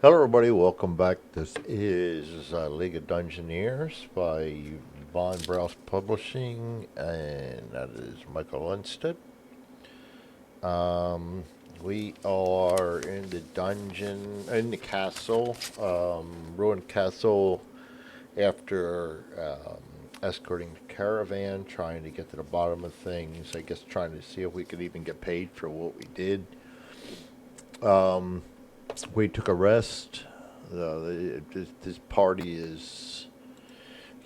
Hello, everybody. Welcome back. This is League of Dungeoneers by Von Browse Publishing, and that is Michael Lundstedt. We are in the dungeon, in the castle, ruined castle, after escorting the caravan, trying to get to the bottom of things. I guess trying to see if we could even get paid for what we did. We took a rest. This party is,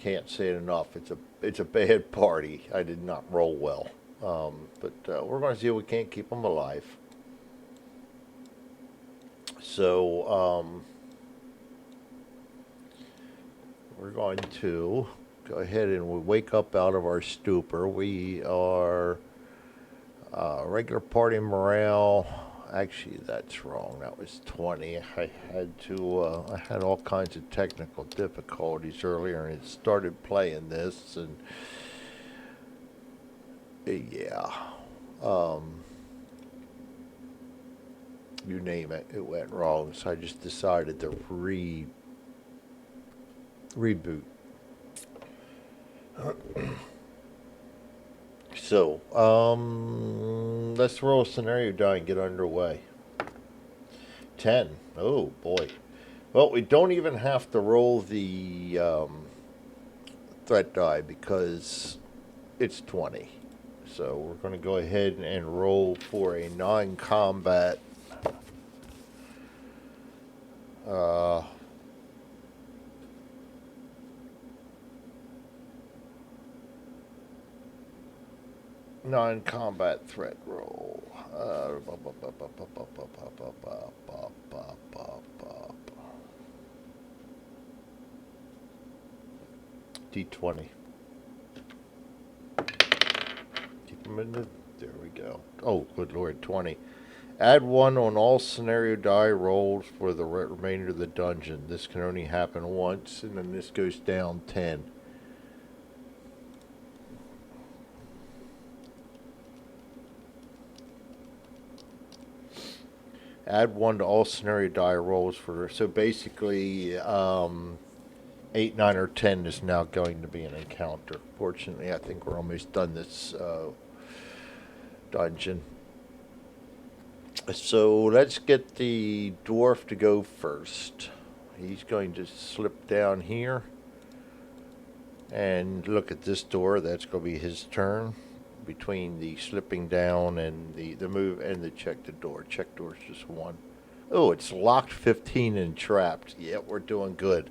can't say it enough. It's a bad party. I did not roll well, but we're going to see if we can't keep them alive. So we're going to go ahead and we wake up out of our stupor. We are regular party morale. Actually, that's wrong. That was 20. I had all kinds of technical difficulties earlier, and it started playing this, and yeah, um, you name it, it went wrong. So I just decided to reboot. So, let's roll a scenario die and get underway. 10. Oh, boy. Well, we don't even have to roll the threat die because it's 20. So we're going to go ahead and roll for a non-combat uh, non-combat threat roll. D20. Keep them in the. There we go. Oh, good lord, 20. Add 1 on all scenario die rolls for the remainder of the dungeon. This can only happen once, and then this goes down 10. Add 1 to all scenario die rolls for. So basically, 8, 9, or 10 is now going to be an encounter. Fortunately, I think we're almost done this dungeon. So let's get the dwarf to go first. He's going to slip down here and look at this door. That's going to be his turn. Between the slipping down and the move and the check the door. Check door's just 1. Oh, it's locked 15 and trapped. Yeah, we're doing good.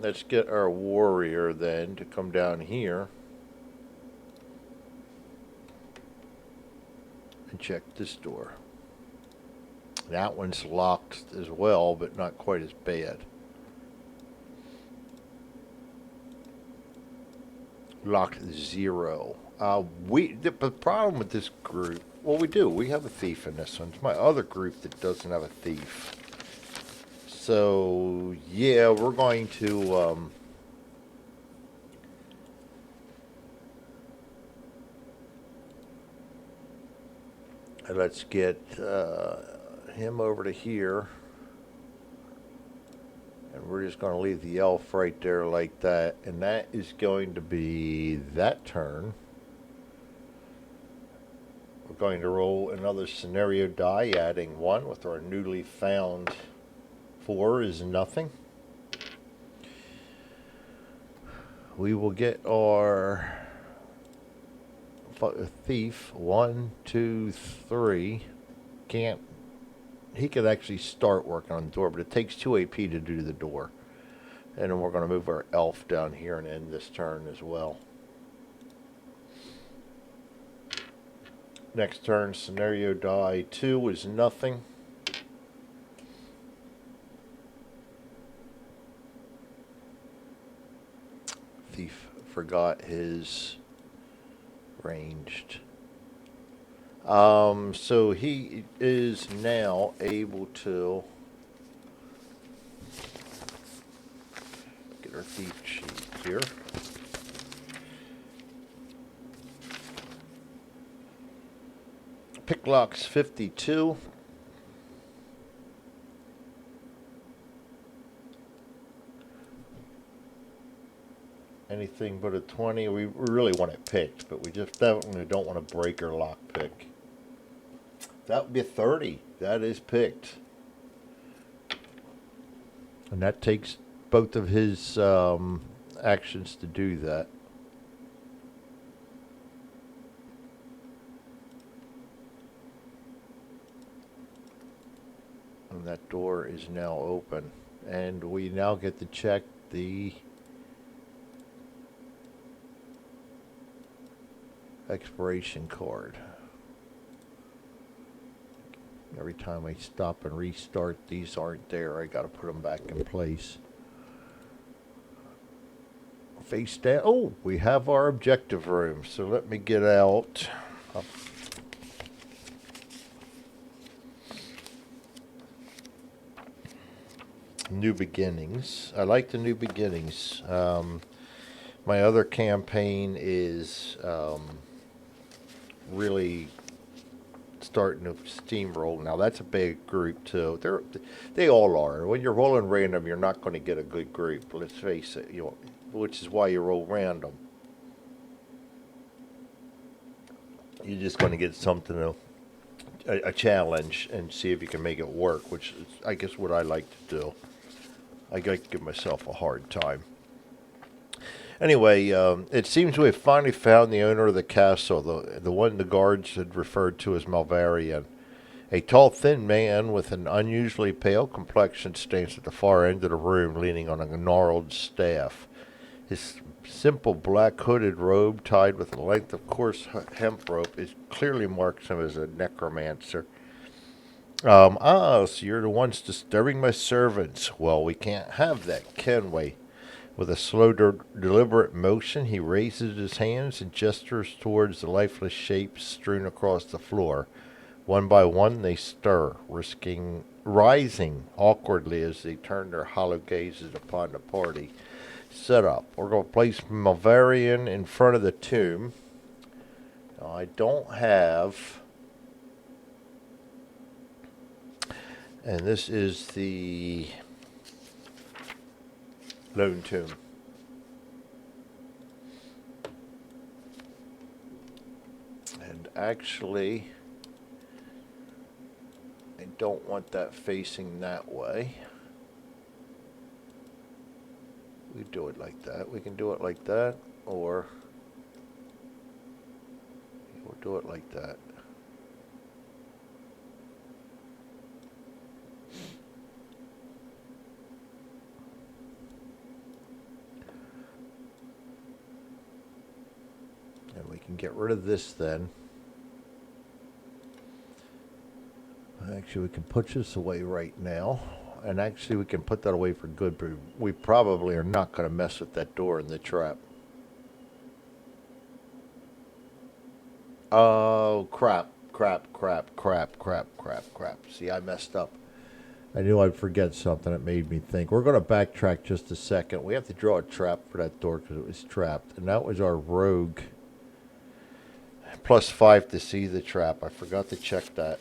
Let's get our warrior then to come down here and check this door. That one's locked as well, but not quite as bad. Locked 0. The problem with this group, well, we have a thief in this one. It's my other group that doesn't have a thief. So yeah, we're going to let's get him over to here, and we're just going to leave the elf right there like that, and that is going to be that turn. We're going to roll another scenario die, adding 1 with our newly found 4 is nothing. We will get our thief 1, 2, 3. Can't. He could actually start working on the door, but it takes 2 AP to do the door. And then we're going to move our elf down here and end this turn as well. Next turn, scenario die 2 is nothing. Thief forgot his ranged. So he is now able to get our thief sheet here. Picklock's 52. Anything but a 20. We really want it picked, but we just definitely don't want to break our lock pick. That would be a 30. That is picked. And that takes both of his actions to do that. And that door is now open. And we now get to check the expiration card. Every time I stop and restart, these aren't there. I got to put them back in place. Face down. Oh, we have our objective room. So let me get out. New beginnings. I like the new beginnings. My other campaign is really starting to steamroll. Now that's a big group too. They all are. When you're rolling random, you're not going to get a good group. Let's face it. Which is why you roll random. You're just going to get something a challenge and see if you can make it work. Which is, I guess, what I like to do. I like to give myself a hard time. Anyway, it seems we have finally found the owner of the castle, the one the guards had referred to as Malvarian. A tall, thin man with an unusually pale complexion stands at the far end of the room, leaning on a gnarled staff. His simple black hooded robe, tied with a length of coarse hemp rope, clearly marks him as a necromancer. So you're the ones disturbing my servants. Well, we can't have that, can we? With a slow, deliberate motion, he raises his hands and gestures towards the lifeless shapes strewn across the floor. One by one, they stir, rising awkwardly as they turn their hollow gazes upon the party. Set up. We're going to place Malvarian in front of the tomb. Now, I don't have... And this is the Lone Tomb. And actually, I don't want that facing that way. We do it like that. We can do it like that, or we'll do it like that. And we can get rid of this then. Actually, we can put this away right now. And actually, we can put that away for good, but we probably are not going to mess with that door in the trap. Oh, crap. See, I messed up. I knew I'd forget something. It made me think. We're going to backtrack just a second. We have to draw a trap for that door because it was trapped. And that was our rogue. +5 to see the trap. I forgot to check that.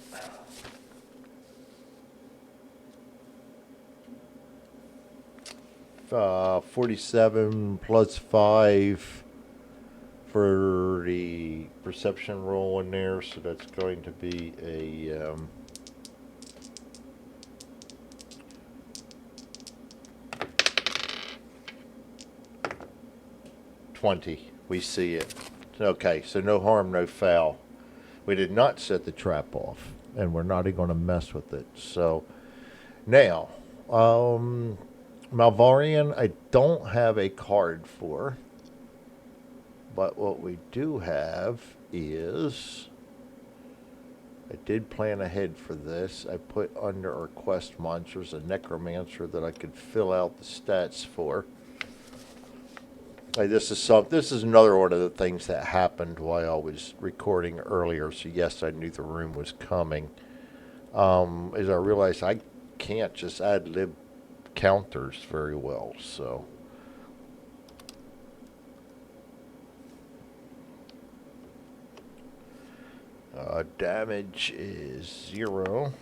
Uh, 47 +5 for the perception roll in there, so that's going to be a 20. We see it. Okay, so no harm, no foul. We did not set the trap off, and we're not even going to mess with it. So now, Malvarian, I don't have a card for, but what we do have is, I did plan ahead for this. I put under our quest monsters a necromancer that I could fill out the stats for. This is another one of the things that happened while I was recording earlier. So yes, I knew the room was coming. As I realized I can't just ad lib counters very well, so Damage is 0.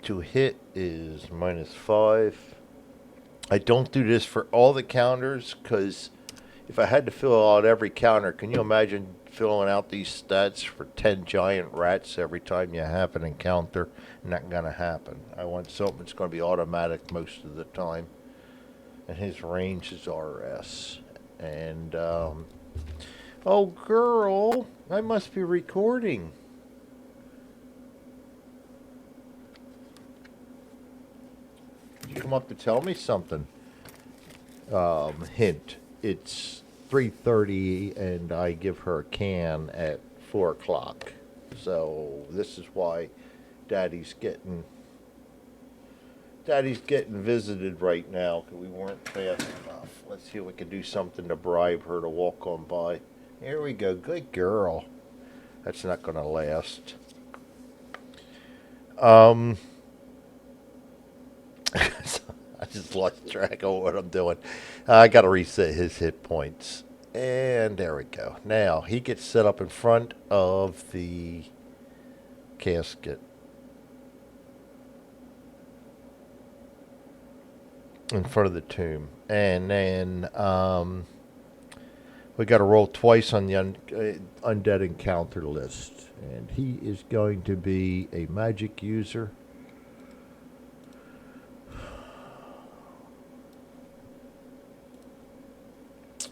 To hit is -5. I don't do this for all the counters because if I had to fill out every counter, can you imagine filling out these stats for 10 giant rats every time you have an encounter? Not going to happen. I want something that's going to be automatic most of the time. And his range is RS. And, oh, girl, I must be recording. Did you come up to tell me something? Hint, it's 3:30 and I give her a can at 4 o'clock. So this is why Daddy's getting visited right now because we weren't fast enough. Let's see if we can do something to bribe her to walk on by. Here we go. Good girl. That's not going to last. I just lost track of what I'm doing. I got to reset his hit points. And there we go. Now, he gets set up in front of the casket. In front of the tomb. And then we got to roll twice on the undead encounter list. And he is going to be a magic user.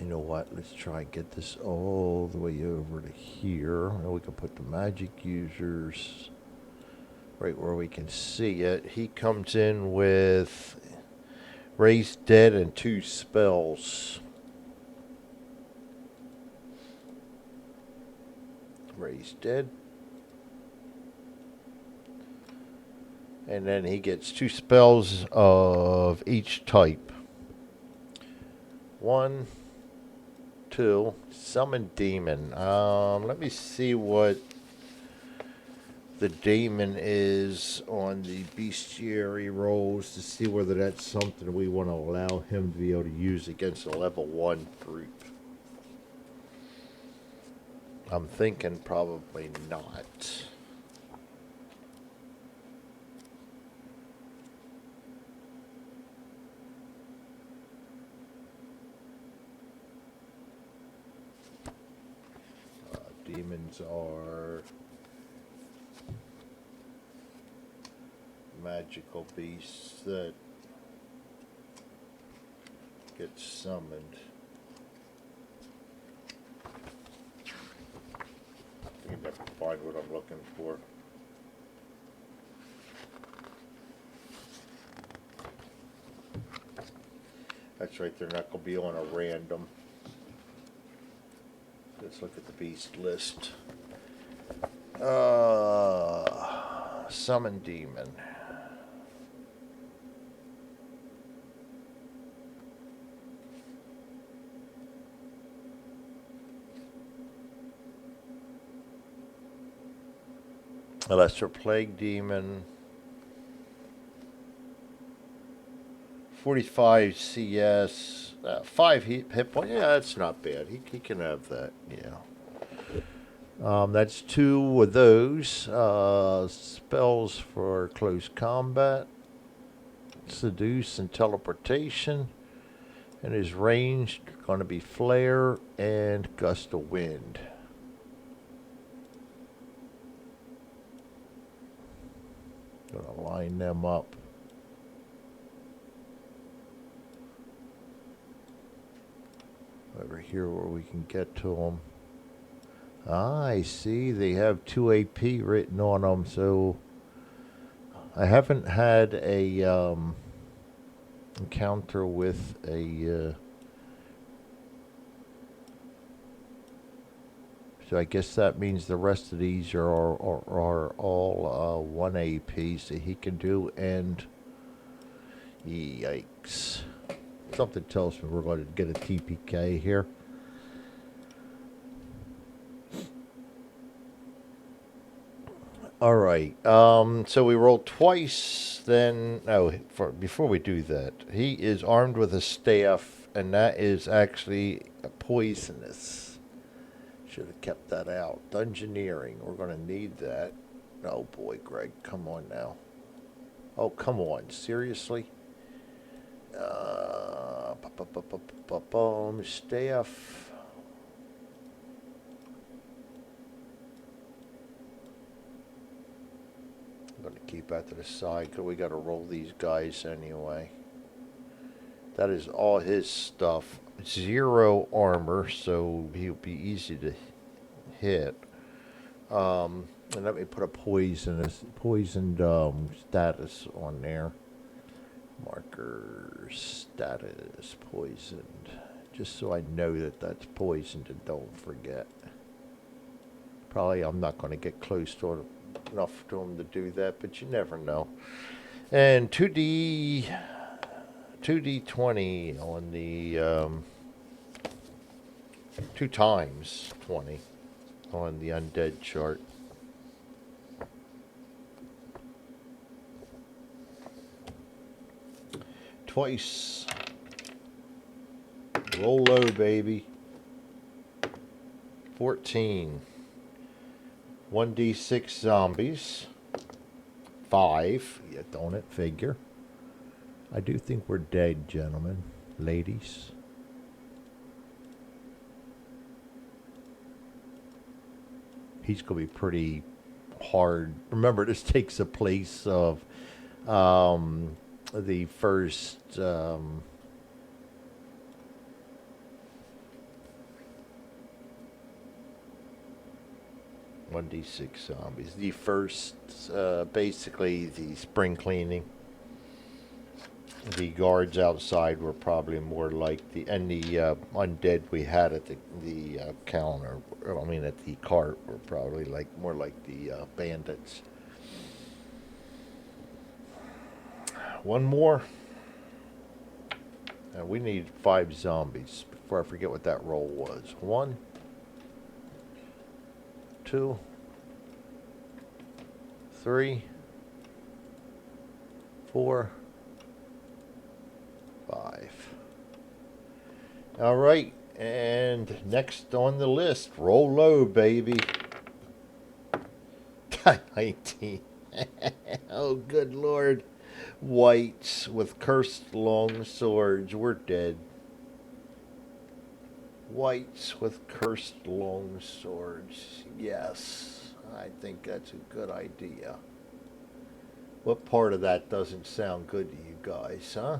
You know what? Let's try and get this all the way over to here. And we can put the magic users right where we can see it. He comes in with Raise Dead and 2 spells. Raise Dead. And then he gets 2 spells of each type. 1, 2, Summon Demon. Let me see what the demon is on the bestiary rolls to see whether that's something we want to allow him to be able to use against a level 1 group. I'm thinking probably not. Demons are magical beasts that get summoned. I think I have to find what I'm looking for. That's right, they're not going to be on a random. Let's look at the beast list. Summon Demon. A Lesser Plague Demon. 45 CS. 5 hit points. Yeah, that's not bad. He can have that. Yeah. That's 2 of those. Spells for close combat. Seduce and Teleportation. And his range going to be Flare and Gust of Wind. Going to line them up. Over here where we can get to them. Ah, I see. They have 2 AP written on them, so I haven't had a encounter with a. So I guess that means the rest of these are all 1 AP, so he can do. And yikes! Something tells me we're going to get a TPK here. All right. So we rolled twice. Then before we do that, he is armed with a staff, and that is actually poisonous. Should have kept that out. Dungeoneering. We're going to need that. Oh boy, Greg. Come on now. Oh, come on. Seriously? Staff. I'm going to keep that to the side because we got to roll these guys anyway. That is all his stuff. 0 armor, so he'll be easy to hit. And let me put a poisoned status on there. Marker status poisoned. Just so I know that that's poisoned and don't forget. Probably I'm not going to get close to it enough to him to do that, but you never know. And 2d20 on the 2 times 20 on the undead chart. Twice. Roll low, baby. 14. 1d6 zombies. 5. Yeah, don't it figure? I do think we're dead, gentlemen. Ladies. He's going to be pretty hard. Remember, this takes the place of the first 1d6 zombies. The first, basically, the spring cleaning. The guards outside were probably more like the undead we had at the counter. I mean, at the cart were probably more like the bandits. One more. And we need 5 zombies before I forget what that roll was. 1, 2, 3, 4, 5. All right, and next on the list, roll low, baby. 19. Oh, good Lord. Whites with cursed long swords. We're dead. Whites with cursed long swords. Yes, I think that's a good idea. What part of that doesn't sound good to you guys, huh?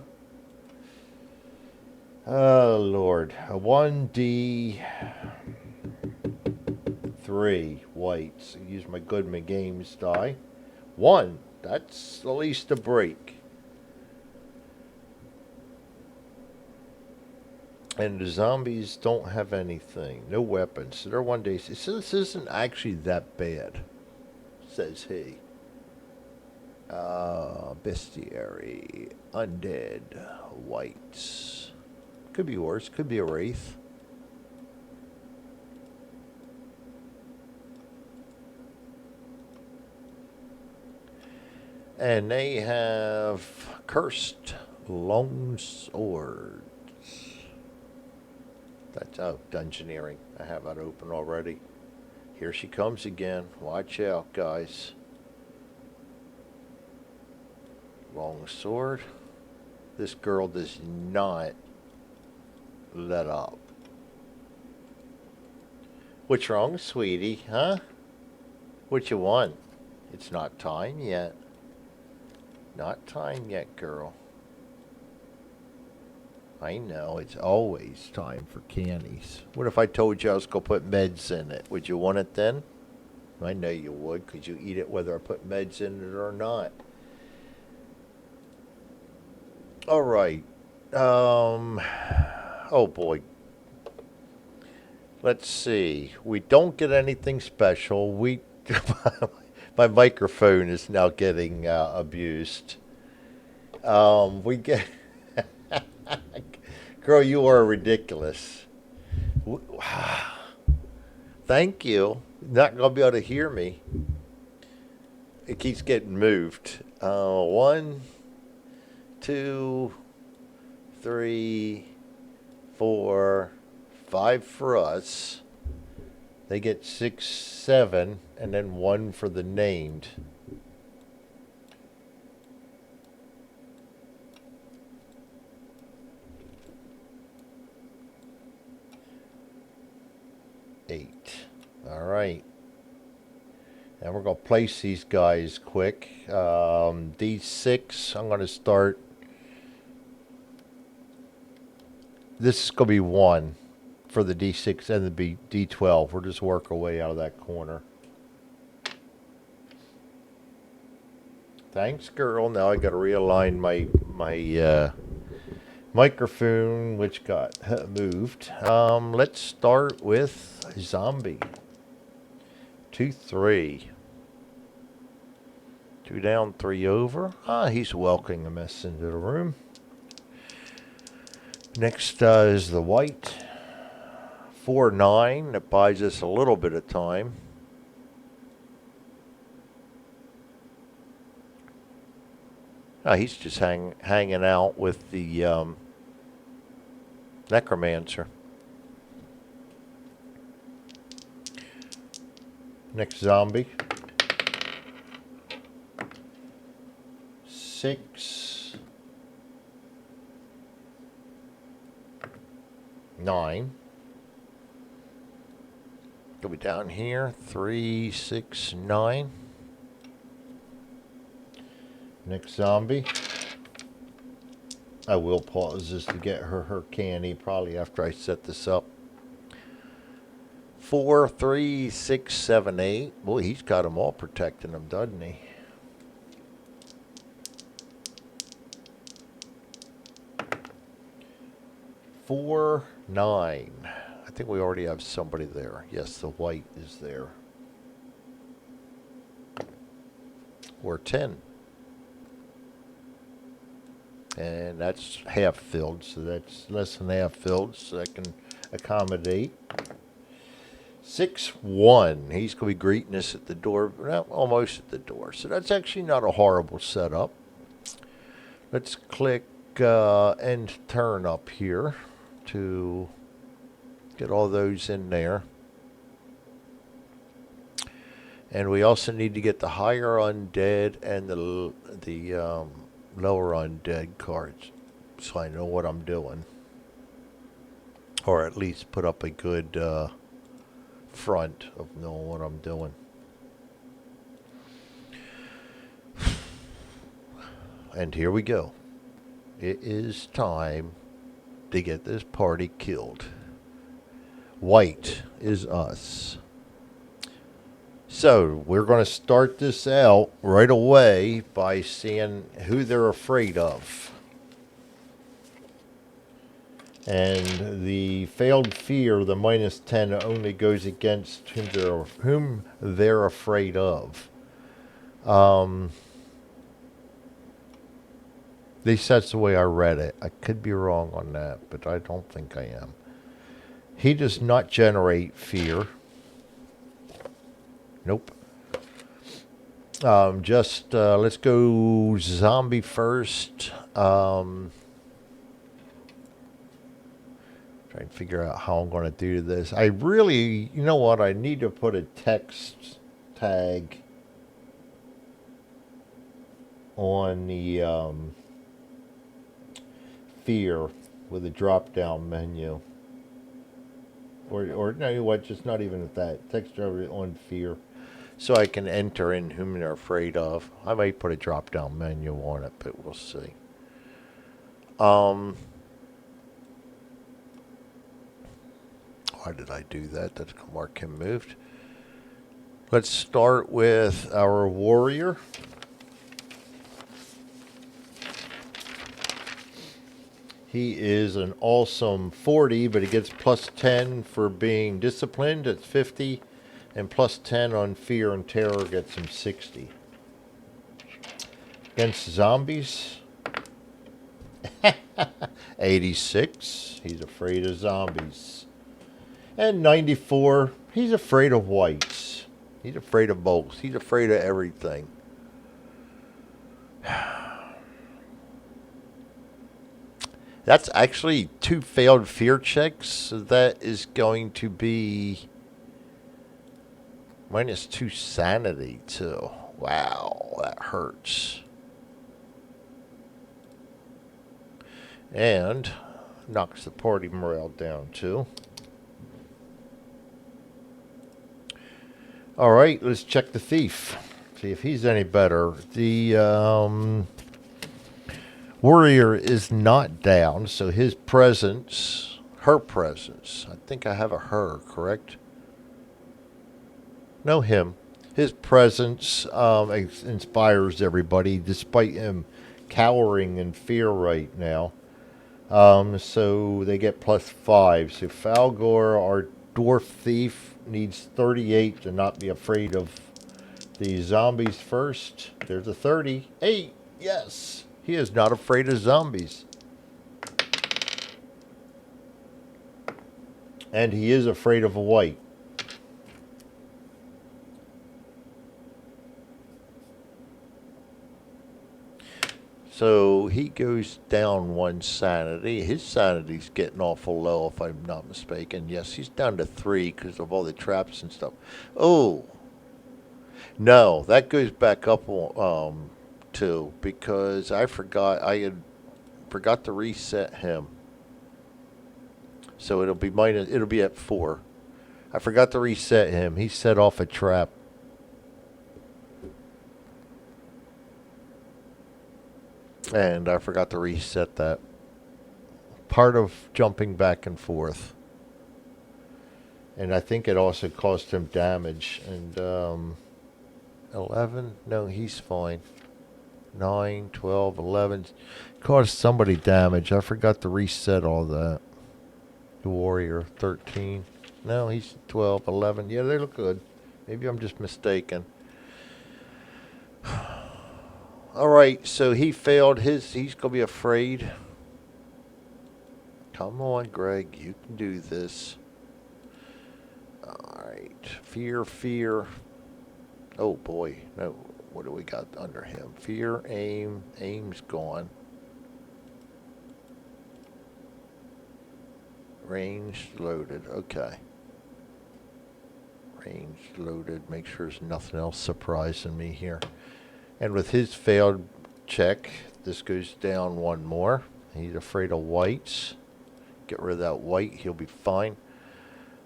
Oh, Lord. A 1d3 whites. Use my Goodman Games die. 1. That's at least a break. And the zombies don't have anything. No weapons. So they're 1d6. So this isn't actually that bad, says he. Bestiary. Undead. Whites. Could be worse. Could be a wraith. And they have cursed long swords. That's Dungeoneering. I have that open already. Here she comes again. Watch out, guys. Long sword. This girl does not let up. What's wrong, sweetie? Huh? What you want? It's not time yet. Not time yet, girl. I know, it's always time for candies. What if I told you I was going to put meds in it? Would you want it then? I know you would, because you eat it whether I put meds in it or not. All right. Oh, boy. Let's see. We don't get anything special. My microphone is now getting abused. We get... Girl, you are ridiculous. Thank you. Not going to be able to hear me. It keeps getting moved. 1, 2, 3, 4, 5 for us. They get 6, 7, and then 1 for the named. Eight. All right. And we're going to place these guys quick. D6, I'm going to start. This is going to be 1 for the D6 and the D12. We'll just work our way out of that corner. Thanks, girl. Now I got to realign my microphone, which got moved. Let's start with zombie. 2, 3. 2 down, 3 over. He's welcoming us into the room. Next is the white. 4, 9. That buys us a little bit of time. He's just hanging out with the necromancer. Next zombie. 6, 9. Go down here. 3, 6, 9. Next zombie. I will pause this to get her candy probably after I set this up. 4, 3, 6, 7, 8. Boy, he's got them all protecting him, doesn't he? Four, 9. I think we already have somebody there. Yes, the white is there. Or 10. And that's half filled, so that's less than half filled, so I can accommodate. 6, 1. He's going to be greeting us at the door, almost at the door. So that's actually not a horrible setup. Let's click end turn up here to get all those in there. And we also need to get the higher undead and the lower undead cards, so I know what I'm doing, or at least put up a good front of knowing what I'm doing. And here we go. It is time to get this party killed. White is us. So we're going to start this out right away by seeing who they're afraid of. And the failed fear, the -10, only goes against whom they're afraid of. At least that's the way I read it. I could be wrong on that, but I don't think I am. He does not generate fear. Nope. Let's go zombie first. Try and figure out how I'm going to do this. I really, you know what? I need to put a text tag on the fear with a drop-down menu. Or no, what? Just not even at that. Text on fear, so I can enter in whom they're afraid of. I might put a drop-down menu on it, but we'll see. Why did I do that? That's mark him moved. Let's start with our warrior. He is an awesome 40, but he gets +10 for being disciplined. It's 50. And +10 on fear and terror gets him 60. Against zombies, 86. He's afraid of zombies. And 94. He's afraid of whites. He's afraid of both. He's afraid of everything. That's actually 2 failed fear checks. So that is going to be -2 sanity, too. Wow, that hurts. And knocks the party morale down, too. All right, let's check the thief. See if he's any better. The warrior is not down, so his presence, her presence, I think I have a her, correct? No, him. His presence inspires everybody, despite him cowering in fear right now. So they get +5. So Falgor, our dwarf thief, needs 38 to not be afraid of the zombies first. There's a 38. Yes, he is not afraid of zombies. And he is afraid of a white. So he goes down 1 sanity. His sanity's getting awful low, if I'm not mistaken. Yes, he's down to 3 because of all the traps and stuff. Oh, no, that goes back up 2 because I forgot to reset him. So it'll be at 4. I forgot to reset him. He set off a trap. And I forgot to reset that. Part of jumping back and forth. And I think it also caused him damage. And 11? No, he's fine. 9, 12, 11. Caused somebody damage. I forgot to reset all that. The warrior, 13. No, he's 12, 11. Yeah, they look good. Maybe I'm just mistaken. All right, so he failed his. He's going to be afraid. Come on, Greg. You can do this. All right. Fear, fear. Oh, boy. No. What do we got under him? Fear, aim. Aim's gone. Range loaded. Okay. Range loaded. Make sure there's nothing else surprising me here. And with his failed check, this goes down 1 more. He's afraid of whites. Get rid of that white. He'll be fine.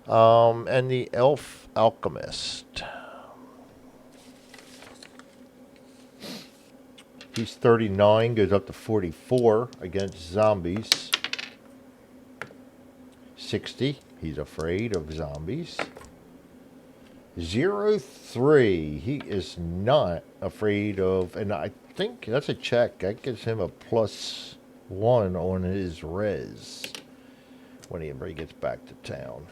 And the elf alchemist. He's 39, goes up to 44 against zombies. 60, he's afraid of zombies. 03, he is not afraid of, and I think that's a check. That gives him a +1 on his res when he gets back to town.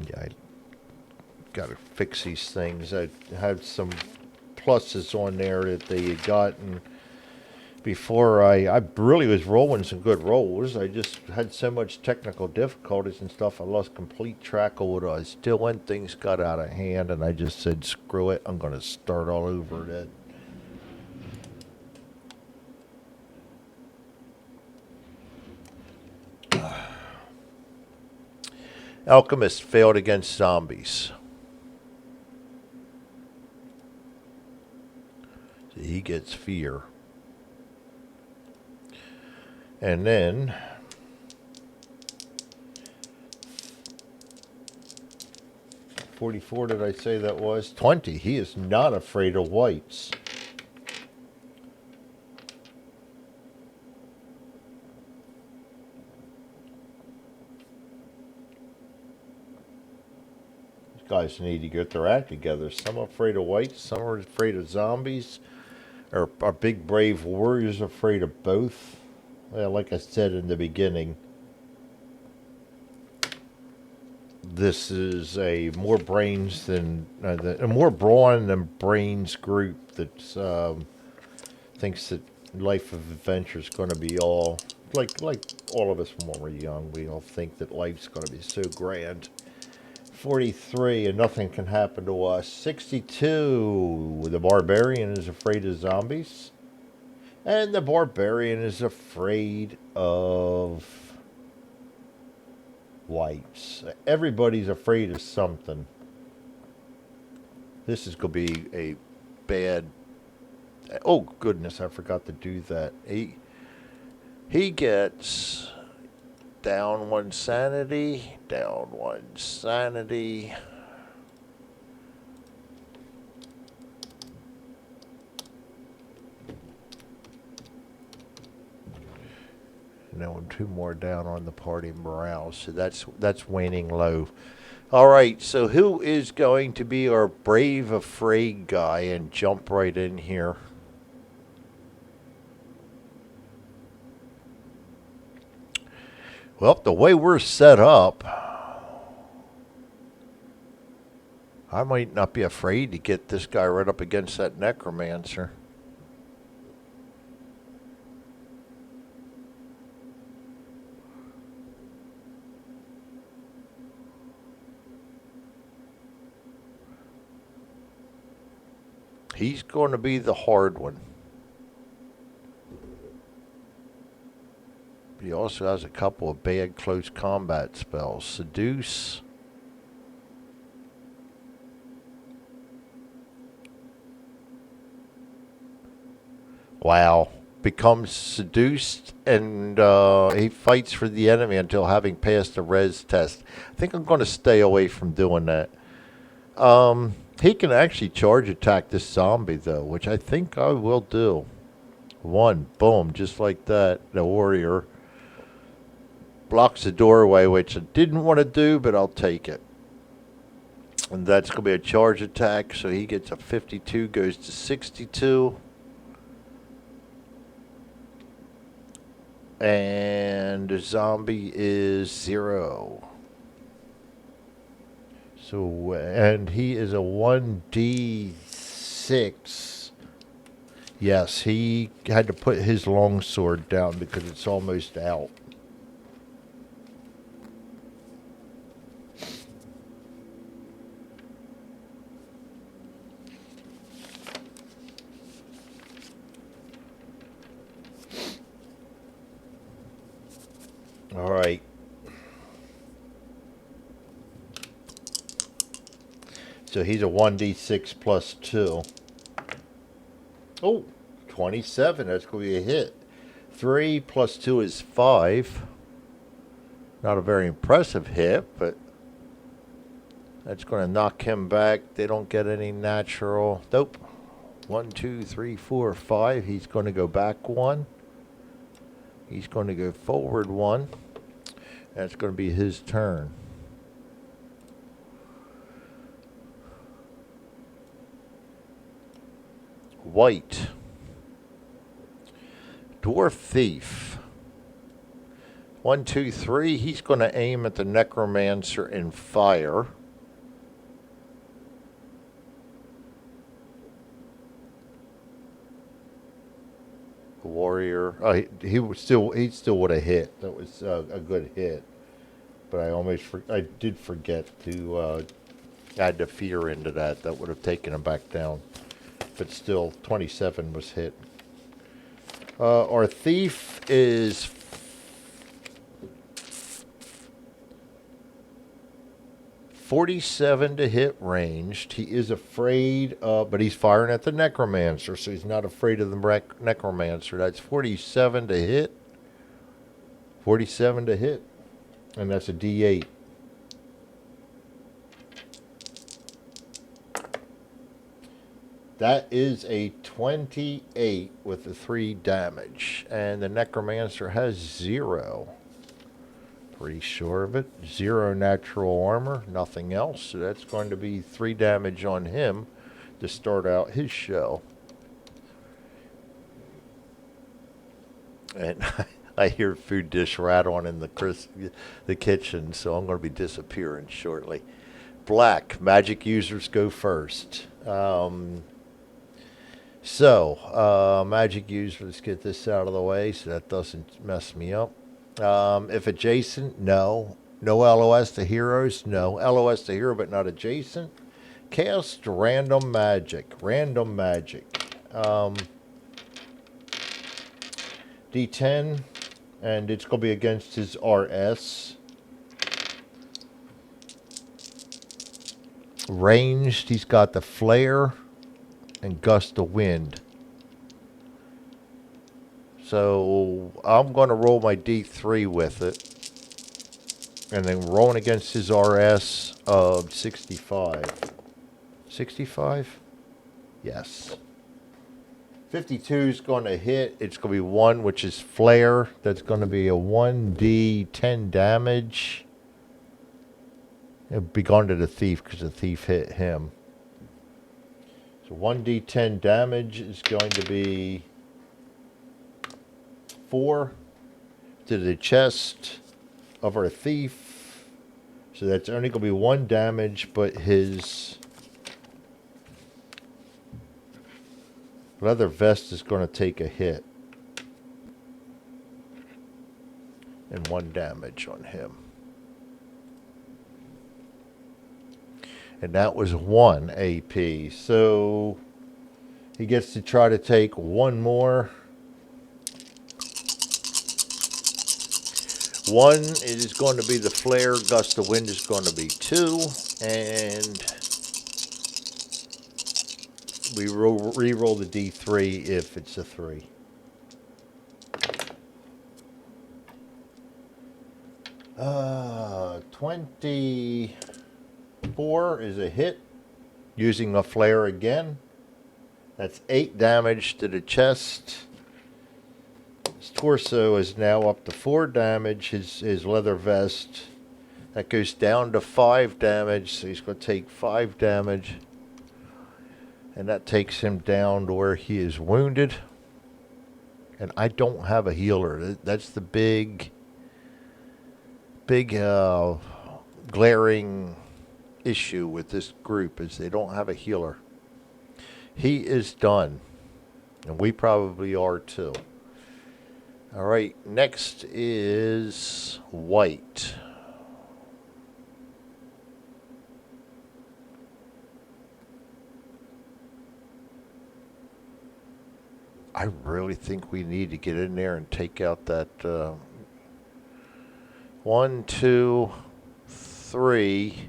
Yeah, I got to fix these things. I had some pluses on there that they had gotten before I really was rolling some good rolls. I just had so much technical difficulties and stuff. I lost complete track of what I was doing. Things got out of hand, and I just said, screw it. I'm going to start all over again. Alchemist failed against zombies. So he gets fear. And then 44, did I say that was? 20. He is not afraid of whites. Guys need to get their act together. Some are afraid of whites, some are afraid of zombies. Our big brave warriors afraid of both. Well, like I said in the beginning, this is a more brains than a more brawn than brains group that thinks that life of adventure is going to be all like all of us when we're young. We all think that life's going to be so grand. 43, and nothing can happen to us. 62, the barbarian is afraid of zombies. And the barbarian is afraid of whites. Everybody's afraid of something. This is going to be a bad... Oh, goodness, I forgot to do that. He gets down 1 sanity, down 1 sanity. No, 2 more down on the party morale, so that's waning low. All right, so who is going to be our brave afraid guy and jump right in here? Well, the way we're set up, I might not be afraid to get this guy right up against that necromancer. He's going to be the hard one. He also has a couple of bad close combat spells. Seduce. Wow. Becomes seduced and he fights for the enemy until having passed the res test. I think I'm going to stay away from doing that. He can actually charge attack this zombie, though, which I think I will do. 1, boom, just like that. The warrior blocks the doorway, which I didn't want to do, but I'll take it. And that's going to be a charge attack, so he gets a 52, goes to 62. And the zombie is 0. So, and he is a 1d6. Yes, he had to put his longsword down because it's almost out. All right. So he's a 1d6 plus 2. Oh, 27. That's going to be a hit. 3 plus 2 is 5. Not a very impressive hit, but that's going to knock him back. They don't get any natural. Nope. 1, 2, 3, 4, 5. He's going to go back 1. He's going to go forward 1. That's going to be his turn. White. Dwarf Thief. 1, 2, 3. He's going to aim at the necromancer and fire. Warrior. He still would have hit. That was a good hit. But I did forget to add the fear into that. That would have taken him back down. But still, 27 was hit. Our thief is 47 to hit ranged. He is afraid, but he's firing at the necromancer, so he's not afraid of the necromancer. That's 47 to hit. 47 to hit. And that's a D8. That is a 28 with a 3 damage. And the necromancer has 0. Pretty sure of it. 0 natural armor, nothing else. So that's going to be 3 damage on him to start out his show. And I hear food dish rattling in the kitchen, so I'm going to be disappearing shortly. Black, magic users go first. Magic users, let's get this out of the way so that doesn't mess me up. If adjacent, no. No LOS to heroes, no. LOS to hero, but not adjacent. Cast random magic. Random magic. D10, and it's going to be against his RS. Ranged, he's got the flare and gust of wind. So I'm going to roll my D3 with it. And then rolling against his RS of 65. 65? Yes. 52 is going to hit. It's going to be 1, which is flare. That's going to be a 1d10 damage. It'll be gone to the thief because the thief hit him. So 1d10 damage is going to be 4 to the chest of our thief. So that's only going to be 1 damage, but his leather vest is going to take a hit. And 1 damage on him. And that was 1 AP. So he gets to try to take 1 more. 1 is going to be the flare. Gust of wind is going to be 2. And we re-roll the D3 if it's a 3. Uh, 24 is a hit. Using a flare again. That's 8 damage to the chest. His torso is now up to 4 damage. His leather vest, that goes down to 5 damage. So he's going to take 5 damage. And that takes him down to where he is wounded. And I don't have a healer. That's the big glaring issue with this group, is they don't have a healer. He is done. And we probably are too. All right, next is white. I really think we need to get in there and take out that 1, 2, 3.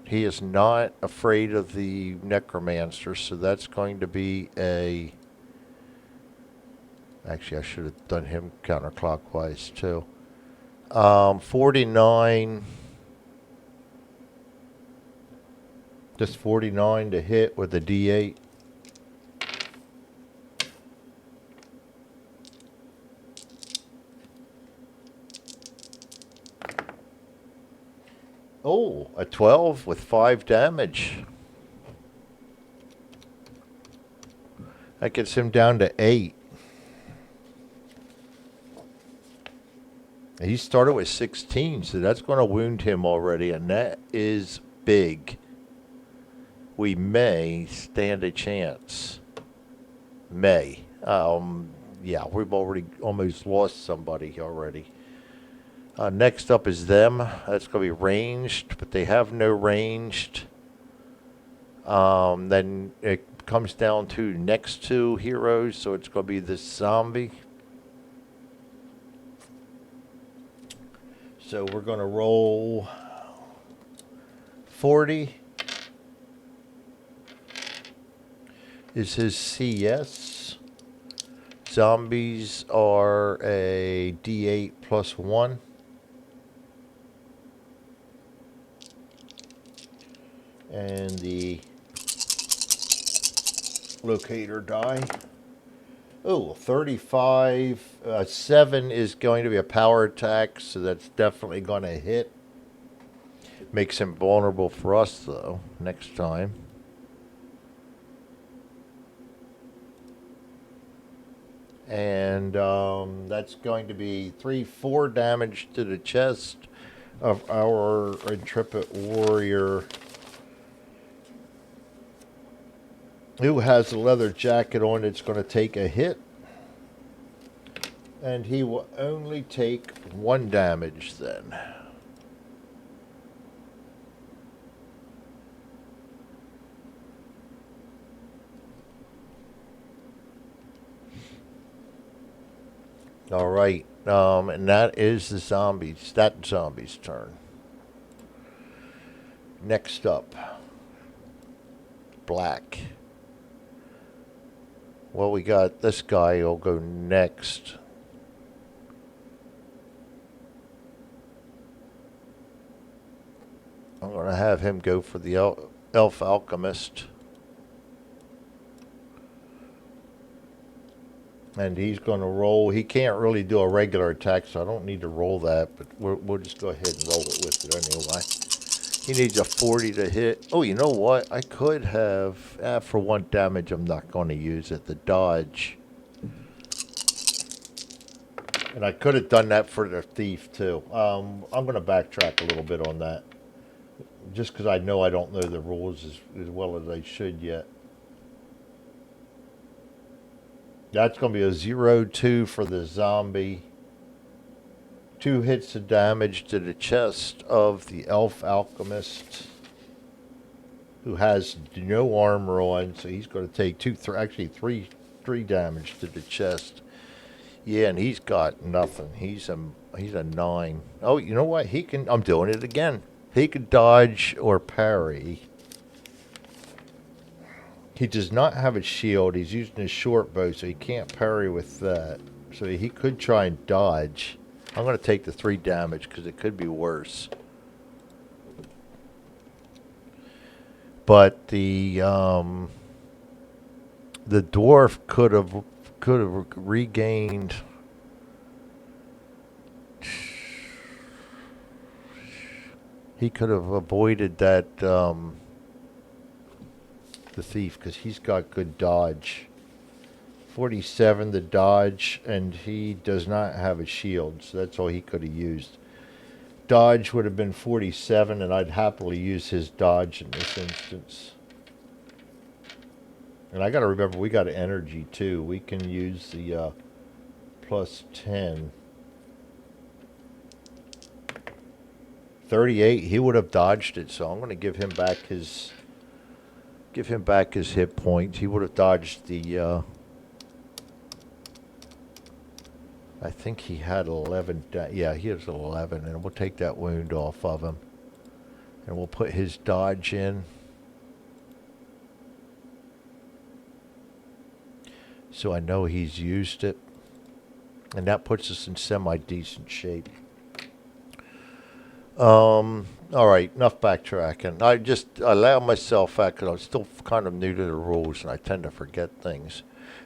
He is not afraid of the necromancer, so that's going to be a... Actually, I should have done him counterclockwise too. 49. Just 49 to hit with a D8. Oh, a 12 with 5 damage. That gets him down to 8. He started with 16, so that's going to wound him already, and that is big. We may stand a chance. May. Yeah, we've already almost lost somebody already. Next up is them. That's going to be ranged, but they have no ranged. Then it comes down to next 2 heroes, so it's going to be this zombie. So we're going to roll 40. Is his CS. Zombies are a D8 plus 1. And the locator die. Oh, 35. 7 is going to be a power attack, so that's definitely going to hit. Makes him vulnerable for us, though, next time. And that's going to be 4 damage to the chest of our intrepid warrior, who has a leather jacket on. It's going to take a hit. And he will only take 1 damage then. All right. And that is the zombies. That zombie's turn. Next up, black. Well, we got this guy. He'll go next. I'm going to have him go for the elf alchemist. And he's going to roll. He can't really do a regular attack, so I don't need to roll that. But we'll just go ahead and roll it with it anyway. He needs a 40 to hit. Oh, you know what? I could have... for 1 damage, I'm not going to use it. The dodge. And I could have done that for the thief, too. I'm going to backtrack a little bit on that. Just because I know I don't know the rules as well as I should yet. That's going to be a 0-2 for the zombie. 2 hits of damage to the chest of the elf alchemist, who has no armor on, so he's going to take three damage to the chest. Yeah, and he's got nothing. He's a 9. Oh, you know what? He can. I'm doing it again. He can dodge or parry. He does not have a shield. He's using his short bow, so he can't parry with that. So he could try and dodge. I'm going to take the 3 damage because it could be worse. But the dwarf could have regained. He could have avoided that the thief because he's got good dodge. 47 the dodge, and he does not have a shield, so that's all he could have used. Dodge would have been 47, and I'd happily use his dodge in this instance. And I got to remember, we got energy too. We can use the plus 10. 38, he would have dodged it, so I'm going to give him back his hit points. He would have dodged the I think he had 11. Yeah, he has 11, and we'll take that wound off of him. And we'll put his dodge in. So I know he's used it. And that puts us in semi-decent shape. All right, enough backtracking. I just allow myself back because I'm still kind of new to the rules, and I tend to forget things.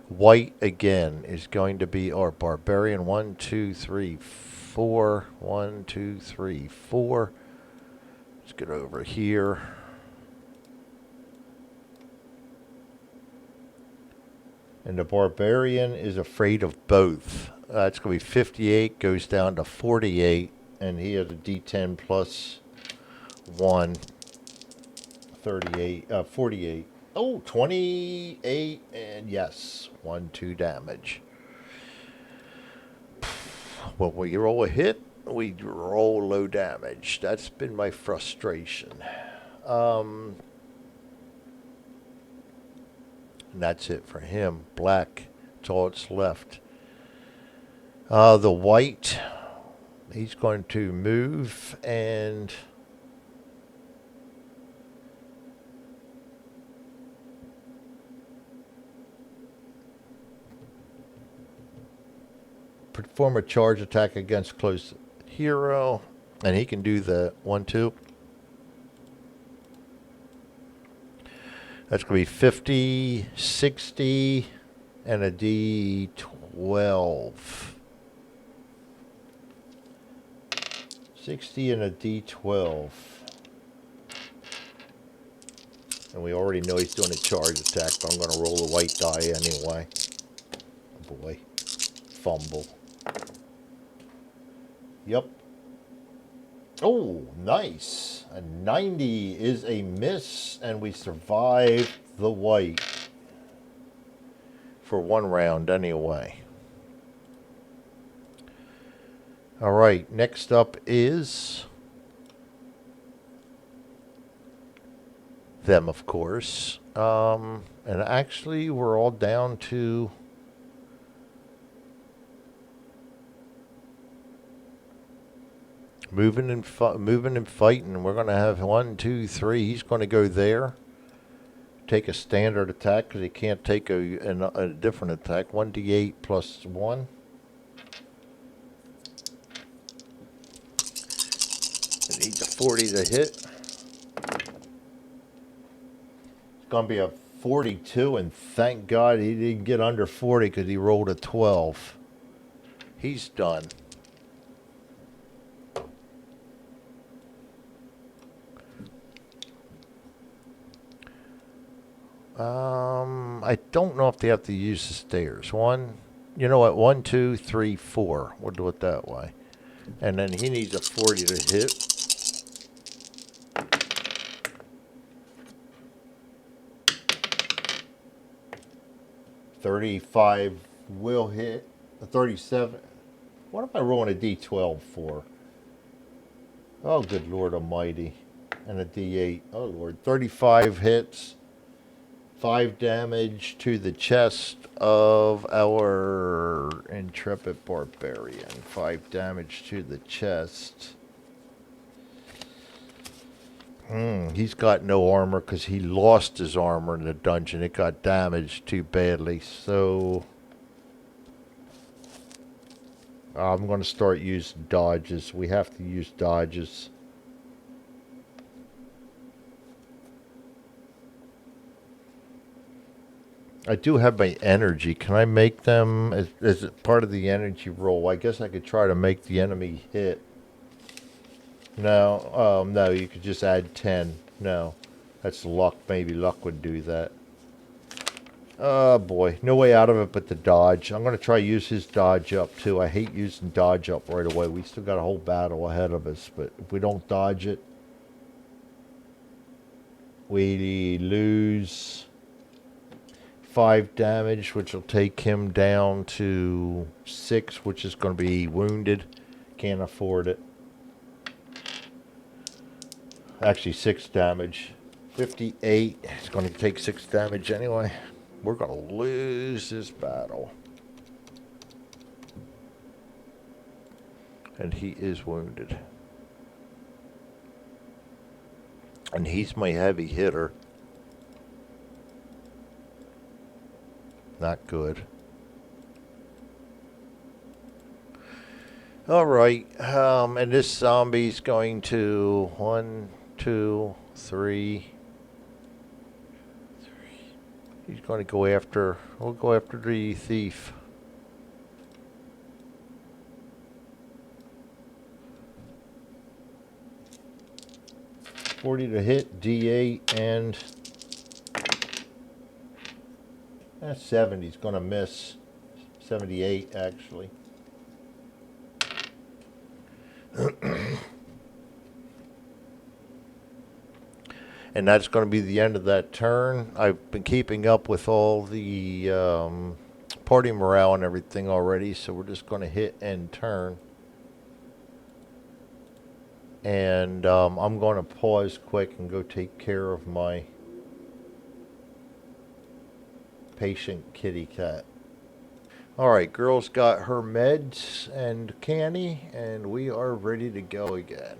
White, again, is going to be our barbarian. 1, 2, 3, 4. 1, 2, 3, 4. Let's get over here. And the barbarian is afraid of both. It's going to be 58, goes down to 48, and he has a D10 plus 1. 38, 48. Oh, 28, and yes, 1, 2 damage. When we roll a hit, we roll low damage. That's been my frustration. And that's it for him. Black, that's all that's left. The white, he's going to move and... perform a charge attack against close hero, and he can do the 1, 2. That's going to be 50, 60, and a D12. 60 and a D12. And we already know he's doing a charge attack, but I'm going to roll the white die anyway. Oh boy. Fumble. Yep. Oh, nice. A 90 is a miss, and we survive the white. For 1 round anyway. All right, next up is them, of course. And actually, we're all down to moving and fighting. We're going to have 1, 2, 3. He's going to go there. Take a standard attack because he can't take a different attack. 1d8 plus 1. It needs a 40 to hit. It's going to be a 42, and thank God he didn't get under 40 because he rolled a 12. He's done. I don't know if they have to use the stairs. You know what? 1, 2, 3, 4. We'll do it that way. And then he needs a 40 to hit. $35 will hit. A 37. What am I rolling a D12 for? Oh, good Lord Almighty. And a D8. Oh, Lord. 35 hits. 5 damage to the chest of our intrepid barbarian. 5 damage to the chest. He's got no armor because he lost his armor in the dungeon. It got damaged too badly. So I'm going to start using dodges. We have to use dodges. I do have my energy. Can I make them as part of the energy roll? I guess I could try to make the enemy hit. No, no, you could just add 10. No, that's luck. Maybe luck would do that. Oh boy, no way out of it but the dodge. I'm going to try to use his dodge up too. I hate using dodge up right away. We still got a whole battle ahead of us, but if we don't dodge it, we lose 5 damage, which will take him down to 6, which is going to be wounded. Can't afford it. Actually, 6 damage. 58. It's going to take 6 damage anyway. We're going to lose this battle. And he is wounded. And he's my heavy hitter. Not good. Alright, and this zombie's going to 1, 2, 3. He's going to go after, we'll go after the thief. $40 to hit, D8, and 70. He's going to miss. 78, actually. And that's going to be the end of that turn. I've been keeping up with all the party morale and everything already, so we're just going to hit end turn. And I'm going to pause quick and go take care of my patient kitty cat. Alright, girl's got her meds and candy, and we are ready to go again.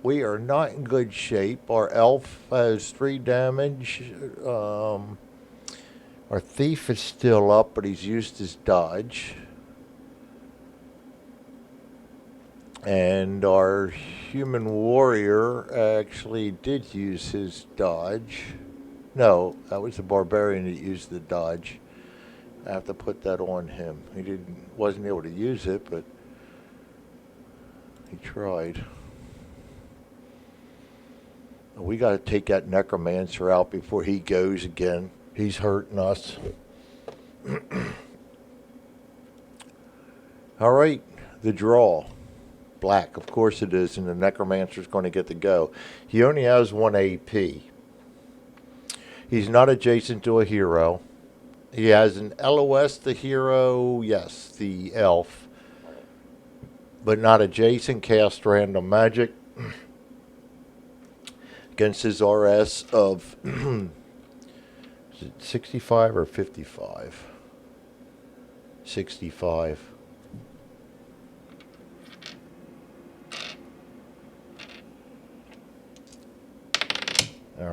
We are not in good shape. Our elf has 3 damage. Our thief is still up, but he's used his dodge. And our human warrior actually did use his dodge. No, that was the barbarian that used the dodge. I have to put that on him. He wasn't able to use it, but he tried. We got to take that necromancer out before he goes again. He's hurting us. All right, the draw. Black, of course it is, and the necromancer's going to get to go. He only has 1 AP. He's not adjacent to a hero. He has an LOS, the hero, yes, the elf. But not adjacent, cast random magic. Against his RS of is it 65 or 55? 65.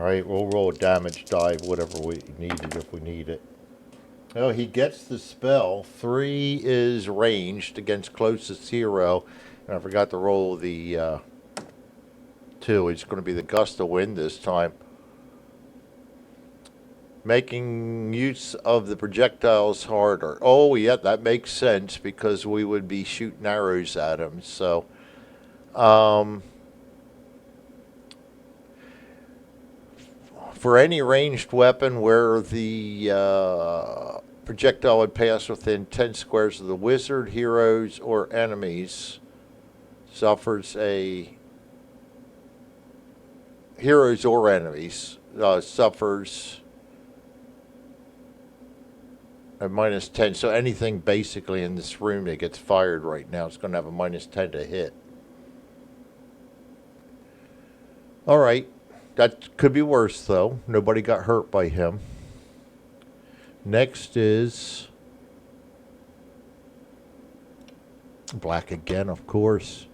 Alright, we'll roll a damage die, whatever we need it if we need it. Oh, he gets the spell. 3 is ranged against closest hero. And I forgot to roll the 2. It's going to be the gust of wind this time. Making use of the projectiles harder. Oh, yeah, that makes sense because we would be shooting arrows at him. So, for any ranged weapon where the projectile would pass within 10 squares of the wizard, heroes, or enemies, suffers a heroes or enemies suffers a minus 10. So anything basically in this room that gets fired right now is going to have a minus 10 to hit. All right. That could be worse, though. Nobody got hurt by him. Next is black again, of course.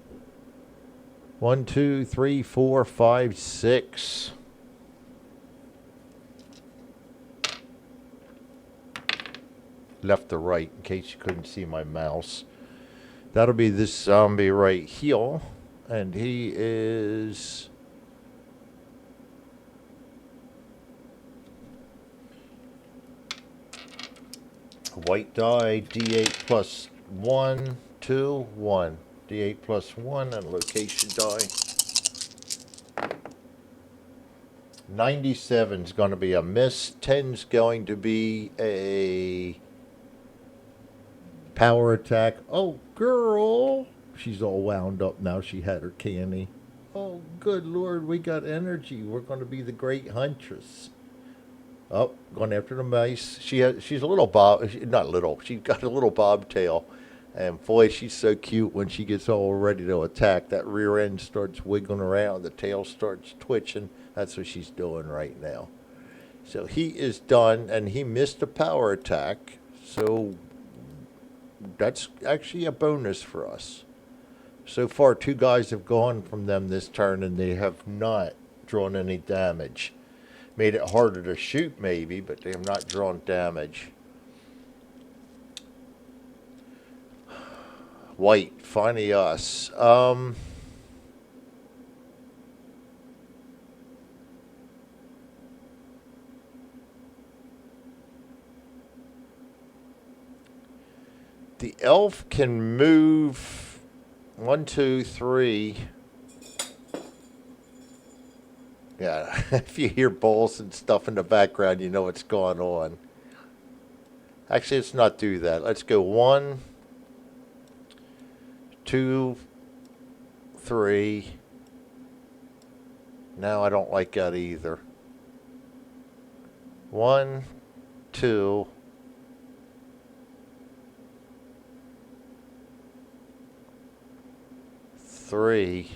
1, 2, 3, 4, 5, 6. Left to right, in case you couldn't see my mouse. That'll be this zombie right here. And he is... white die, D8 plus 1, 2, 1. D8 plus 1 and location die. 97 is going to be a miss. 10 is going to be a power attack. Oh, girl. She's all wound up now. She had her candy. Oh, good Lord. We got energy. We're going to be the great huntress. Oh, going after the mice. She's a little not little. She's got a little bobtail. And boy, she's so cute when she gets all ready to attack. That rear end starts wiggling around. The tail starts twitching. That's what she's doing right now. So he is done, and he missed a power attack. So that's actually a bonus for us. So far, 2 guys have gone from them this turn, and they have not drawn any damage. Made it harder to shoot, maybe, but they have not drawn damage. White, finally us. The elf can move 1, 2, 3. Yeah, if you hear balls and stuff in the background, you know what's going on. Actually, let's not do that. Let's go 1, 2, 3. No, I don't like that either. 1, 2. 3.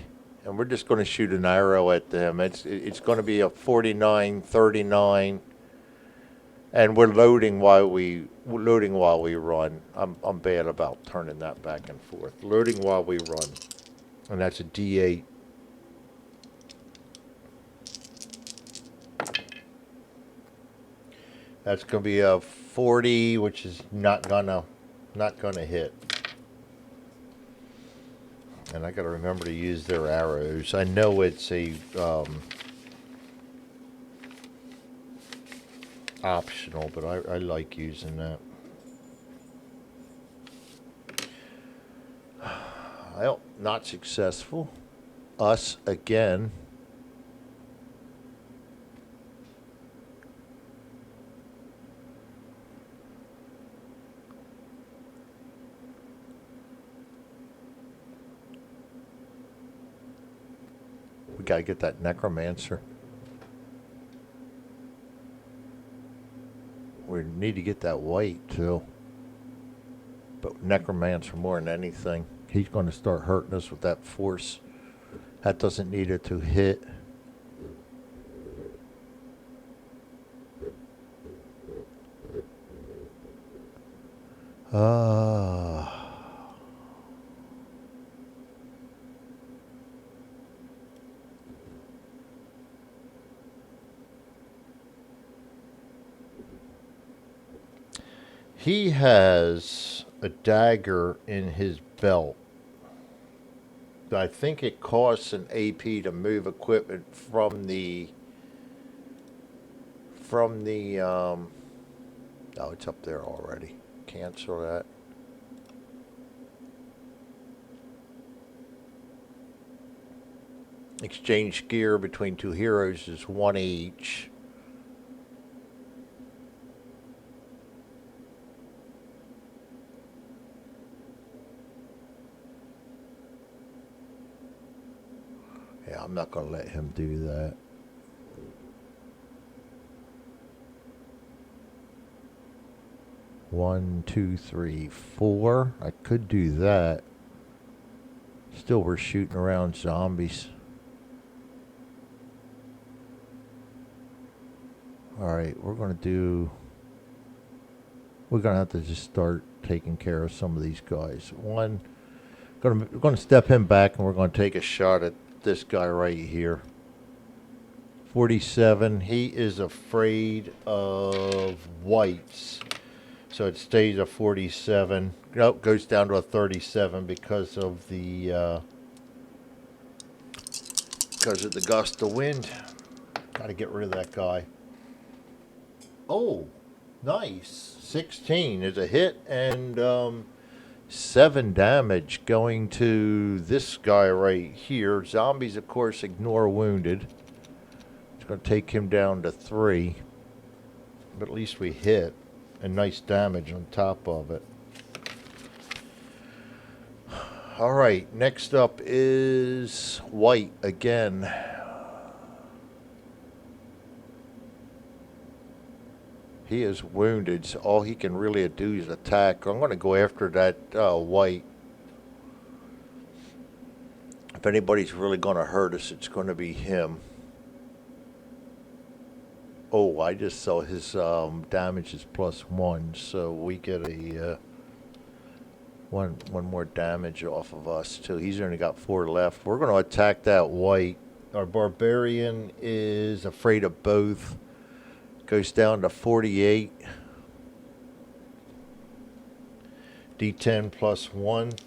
And we're just going to shoot an arrow at them. It's going to be a 49, 39, and we're loading while we run. I'm bad about turning that back and forth. Loading while we run, and that's a D8. That's going to be a 40, which is not gonna hit. And I got to remember to use their arrows. I know it's a optional, but I like using that. Well, not successful. Us again. We got to get that necromancer. We need to get that white too. But necromancer more than anything. He's going to start hurting us with that force. That doesn't need it to hit. He has a dagger in his belt. I think it costs an AP to move equipment from the oh, it's up there already. Cancel that. Exchange gear between two heroes is one each. Yeah, I'm not going to let him do that. One, two, three, four. I could do that. Still, we're shooting around zombies. Alright, we're going to have to just start taking care of some of these guys. We're going to step him back and we're going to take a shot at this guy right here. 47. He is afraid of whites. So it stays a 47. Nope, goes down to a 37 because of the gust of wind. Got to get rid of that guy. Oh, nice. 16 is a hit and 7 damage going to this guy right here. Zombies, of course, ignore wounded. It's going to take him down to 3. But at least we hit. And nice damage on top of it. Alright, next up is white again. He is wounded, so all he can really do is attack. I'm going to go after that white. If anybody's really going to hurt us, it's going to be him. Oh, I just saw his damage is +1, so we get a one more damage off of us too. He's only got 4 left. We're going to attack that white. Our barbarian is afraid of both. Goes down to 48. D10 +1.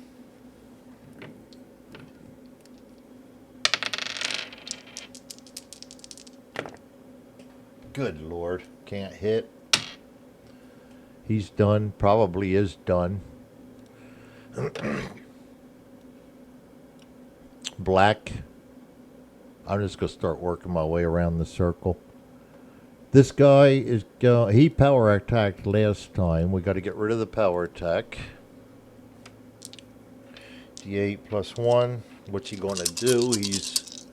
Good Lord. Can't hit. He's done. Probably is done. Black. I'm just going to start working my way around the circle. This guy is he power attacked last time. We got to get rid of the power attack. D8 +1. What's he going to do? He's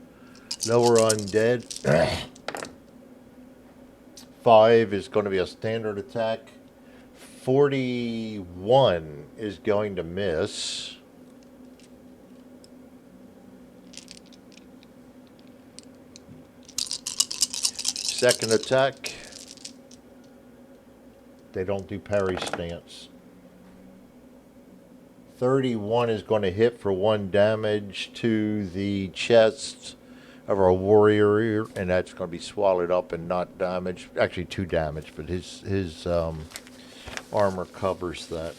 lower undead. 5 is going to be a standard attack. 41 is going to miss. Second attack. They don't do parry stance. 31 is going to hit for 1 damage to the chest of our warrior, and that's going to be swallowed up and not damaged. Actually 2 damage, but his armor covers that.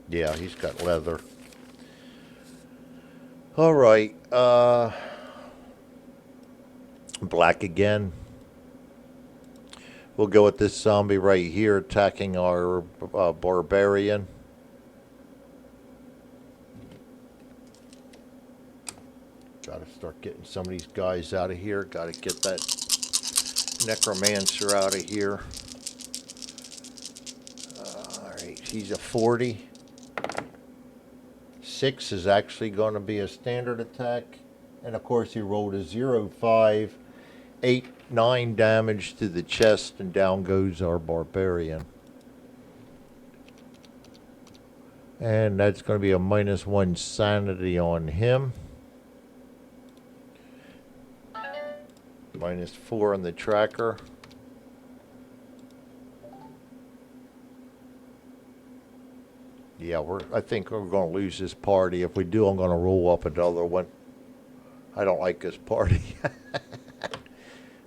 Yeah, he's got leather. Alright, black again. We'll go with this zombie right here attacking our barbarian. Got to start getting some of these guys out of here. Got to get that necromancer out of here. Alright, he's a 40. 6 is actually going to be a standard attack. And of course he rolled a 0, 5, 8, 9 damage to the chest, and down goes our barbarian. And that's going to be a -1 sanity on him. -4 on the tracker. Yeah, I think we're going to lose this party. If we do, I'm going to roll up another one. I don't like this party.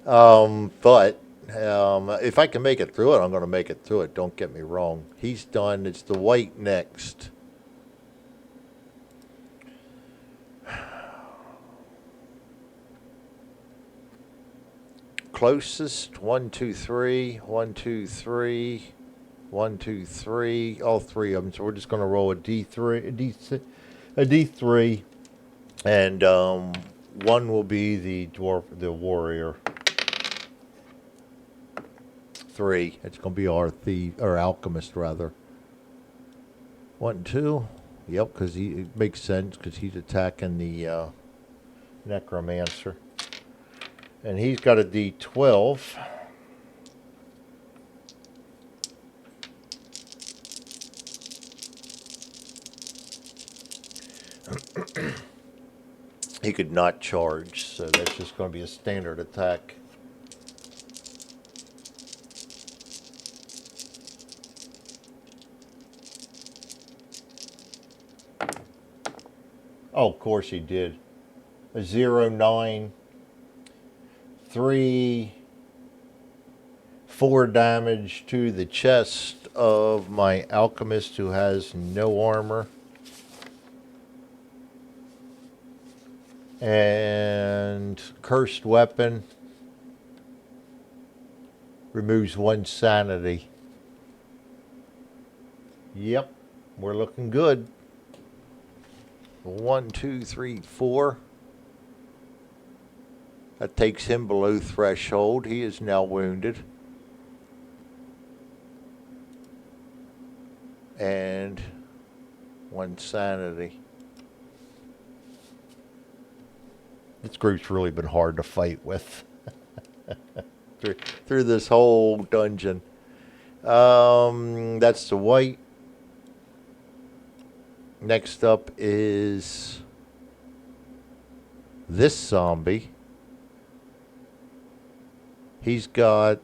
But If I can make it through it, I'm going to make it through it. Don't get me wrong. He's done. It's the white next. Closest. 1, 2, 3. 1, 2, 3. 1, 2, 3. All three of them. So we're just going to roll a D3. A D3. And one will be the warrior. 3. It's going to be our thief, or alchemist rather. 1, 2. Yep, because it makes sense because he's attacking the necromancer, and he's got a D12. He could not charge, so that's just going to be a standard attack. Oh, of course he did. A 0, 9, 3, 4 damage to the chest of my alchemist who has no armor. And cursed weapon removes 1 sanity. Yep, we're looking good. 1, 2, 3, 4. That takes him below threshold. He is now wounded. And 1 sanity. This group's really been hard to fight with through this whole dungeon. That's the white. Next up is this zombie. He's got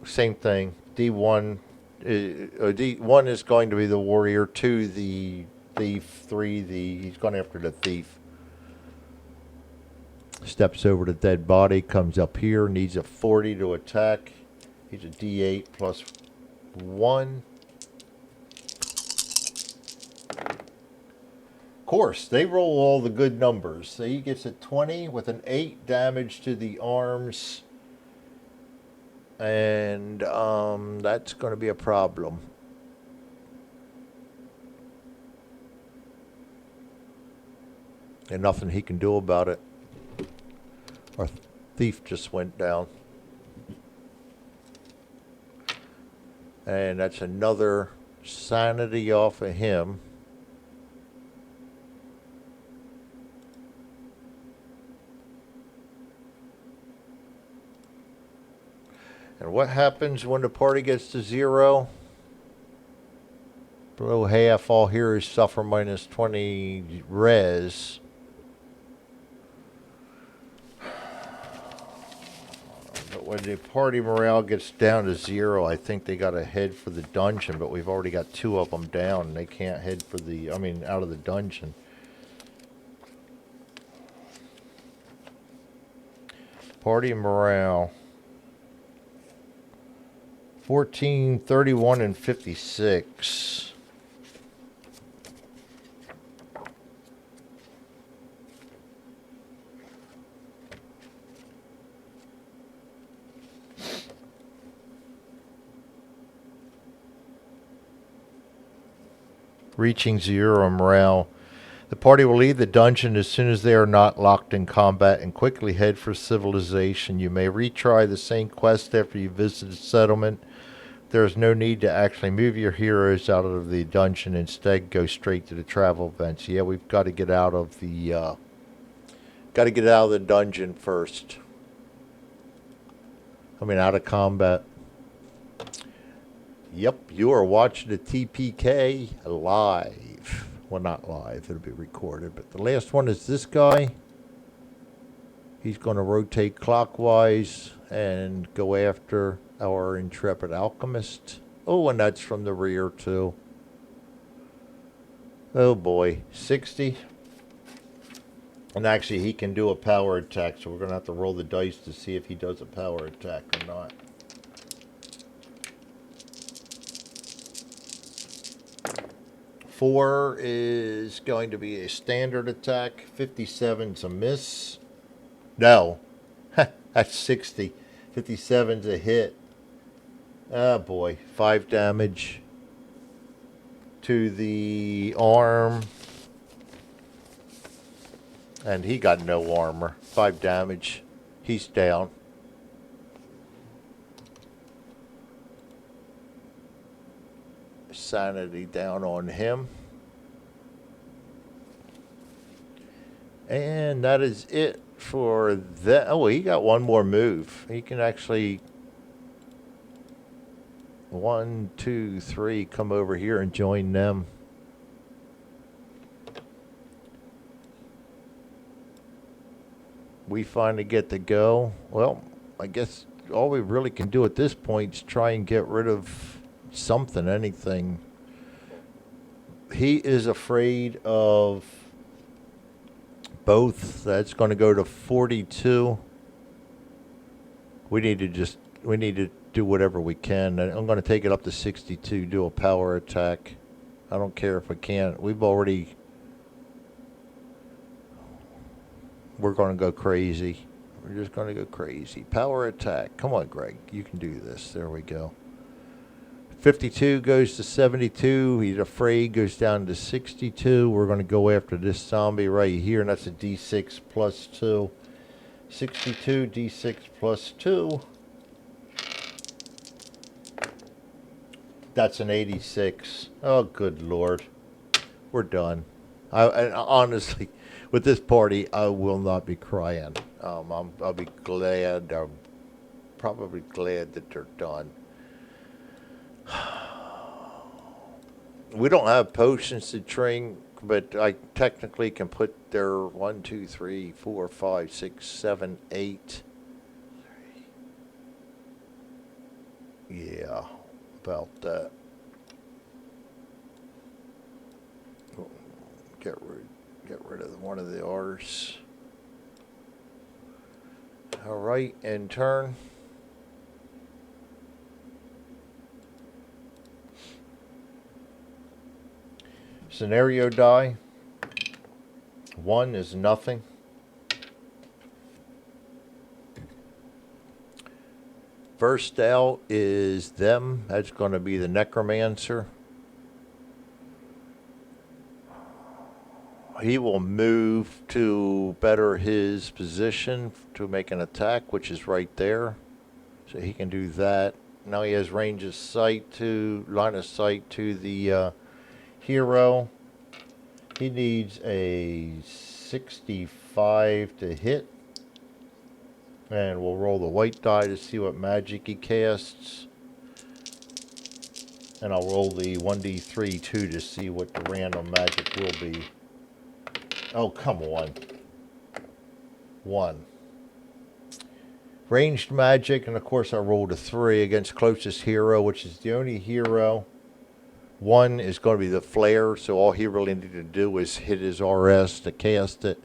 same thing. D1. D1 is going to be the warrior. 2 the thief. 3 he's going after the thief. Steps over the dead body, comes up here, needs a 40 to attack. He's a D8 plus 1. Of course, they roll all the good numbers. So he gets a 20 with an 8 damage to the arms. And that's going to be a problem. And nothing he can do about it. Our thief just went down. And that's another sanity off of him. And what happens when the party gets to 0? Below half, all heroes suffer minus 20 res. When the party morale gets down to 0, I think they got to head for the dungeon, but we've already got 2 of them down, and they can't head for out of the dungeon. Party morale. 14, 31, and 56. Reaching 0 morale. The party will leave the dungeon as soon as they are not locked in combat and quickly head for civilization. You may retry the same quest after you visit the settlement. There is no need to actually move your heroes out of the dungeon. Instead, go straight to the travel events. Yeah, we've got to get out of the dungeon first. Out of combat. Yep, you are watching the TPK live. Well, not live, it'll be recorded. But the last one is this guy. He's going to rotate clockwise and go after our intrepid alchemist. Oh, and that's from the rear, too. Oh, boy. 60. And actually, he can do a power attack, so we're going to have to roll the dice to see if he does a power attack or not. 4 is going to be a standard attack. 57's a miss. No, that's 60. 57's a hit. Oh boy, 5 damage to the arm. And he got no armor. 5 damage. He's down. Sanity down on him. And that is it for that. Oh, he got one more move. He can actually 1, 2, 3 come over here and join them. We finally get to go. Well, I guess all we really can do at this point is try and get rid of something, anything. He is afraid of both. That's going to go to 42. We need to do whatever we can. I'm going to take it up to 62, do a power attack. I don't care if I can't. We're going to go crazy. We're just going to go crazy. Power attack. Come on, Greg. You can do this. There we go. 52 goes to 72. He's afraid, goes down to 62. We're going to go after this zombie right here, and that's a D6 plus 2. 62, D6 plus 2. That's an 86. Oh, good Lord. We're done. And honestly, with this party, I will not be crying. I'll be glad. I'm probably glad that they're done. We don't have potions to drink, but I technically can put their 1, 2, 3, 4, 5, 6, 7, 8. Yeah, about that. Get rid of one of the R's. All right, and turn. Scenario die. 1 is nothing. First out is them. That's going to be the Necromancer. He will move to better his position to make an attack, which is right there. So he can do that. Now he has line of sight to the hero. He needs a 65 to hit. And we'll roll the white die to see what magic he casts. And I'll roll the 1d3 too to see what the random magic will be. Oh, come on. 1. Ranged magic, and of course I rolled a 3 against closest hero, which is the only hero. 1 is going to be the flare, so all he really needed to do is hit his RS to cast it.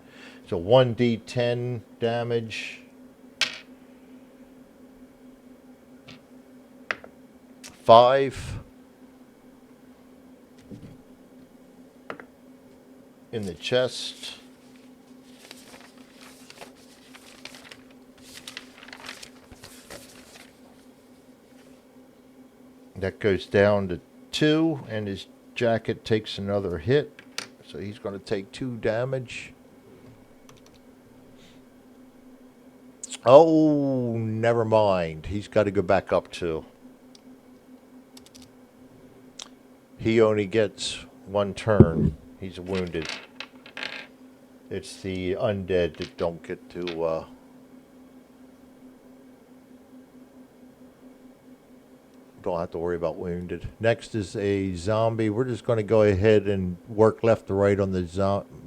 So 1d10 damage. 5 in the chest. That goes down to 2, and his jacket takes another hit, so he's going to take 2 damage. Oh, never mind. He's got to go back up 2. He only gets 1 turn. He's wounded. It's the undead that don't get to don't have to worry about wounded. Next is a zombie. We're just going to go ahead and work left to right on the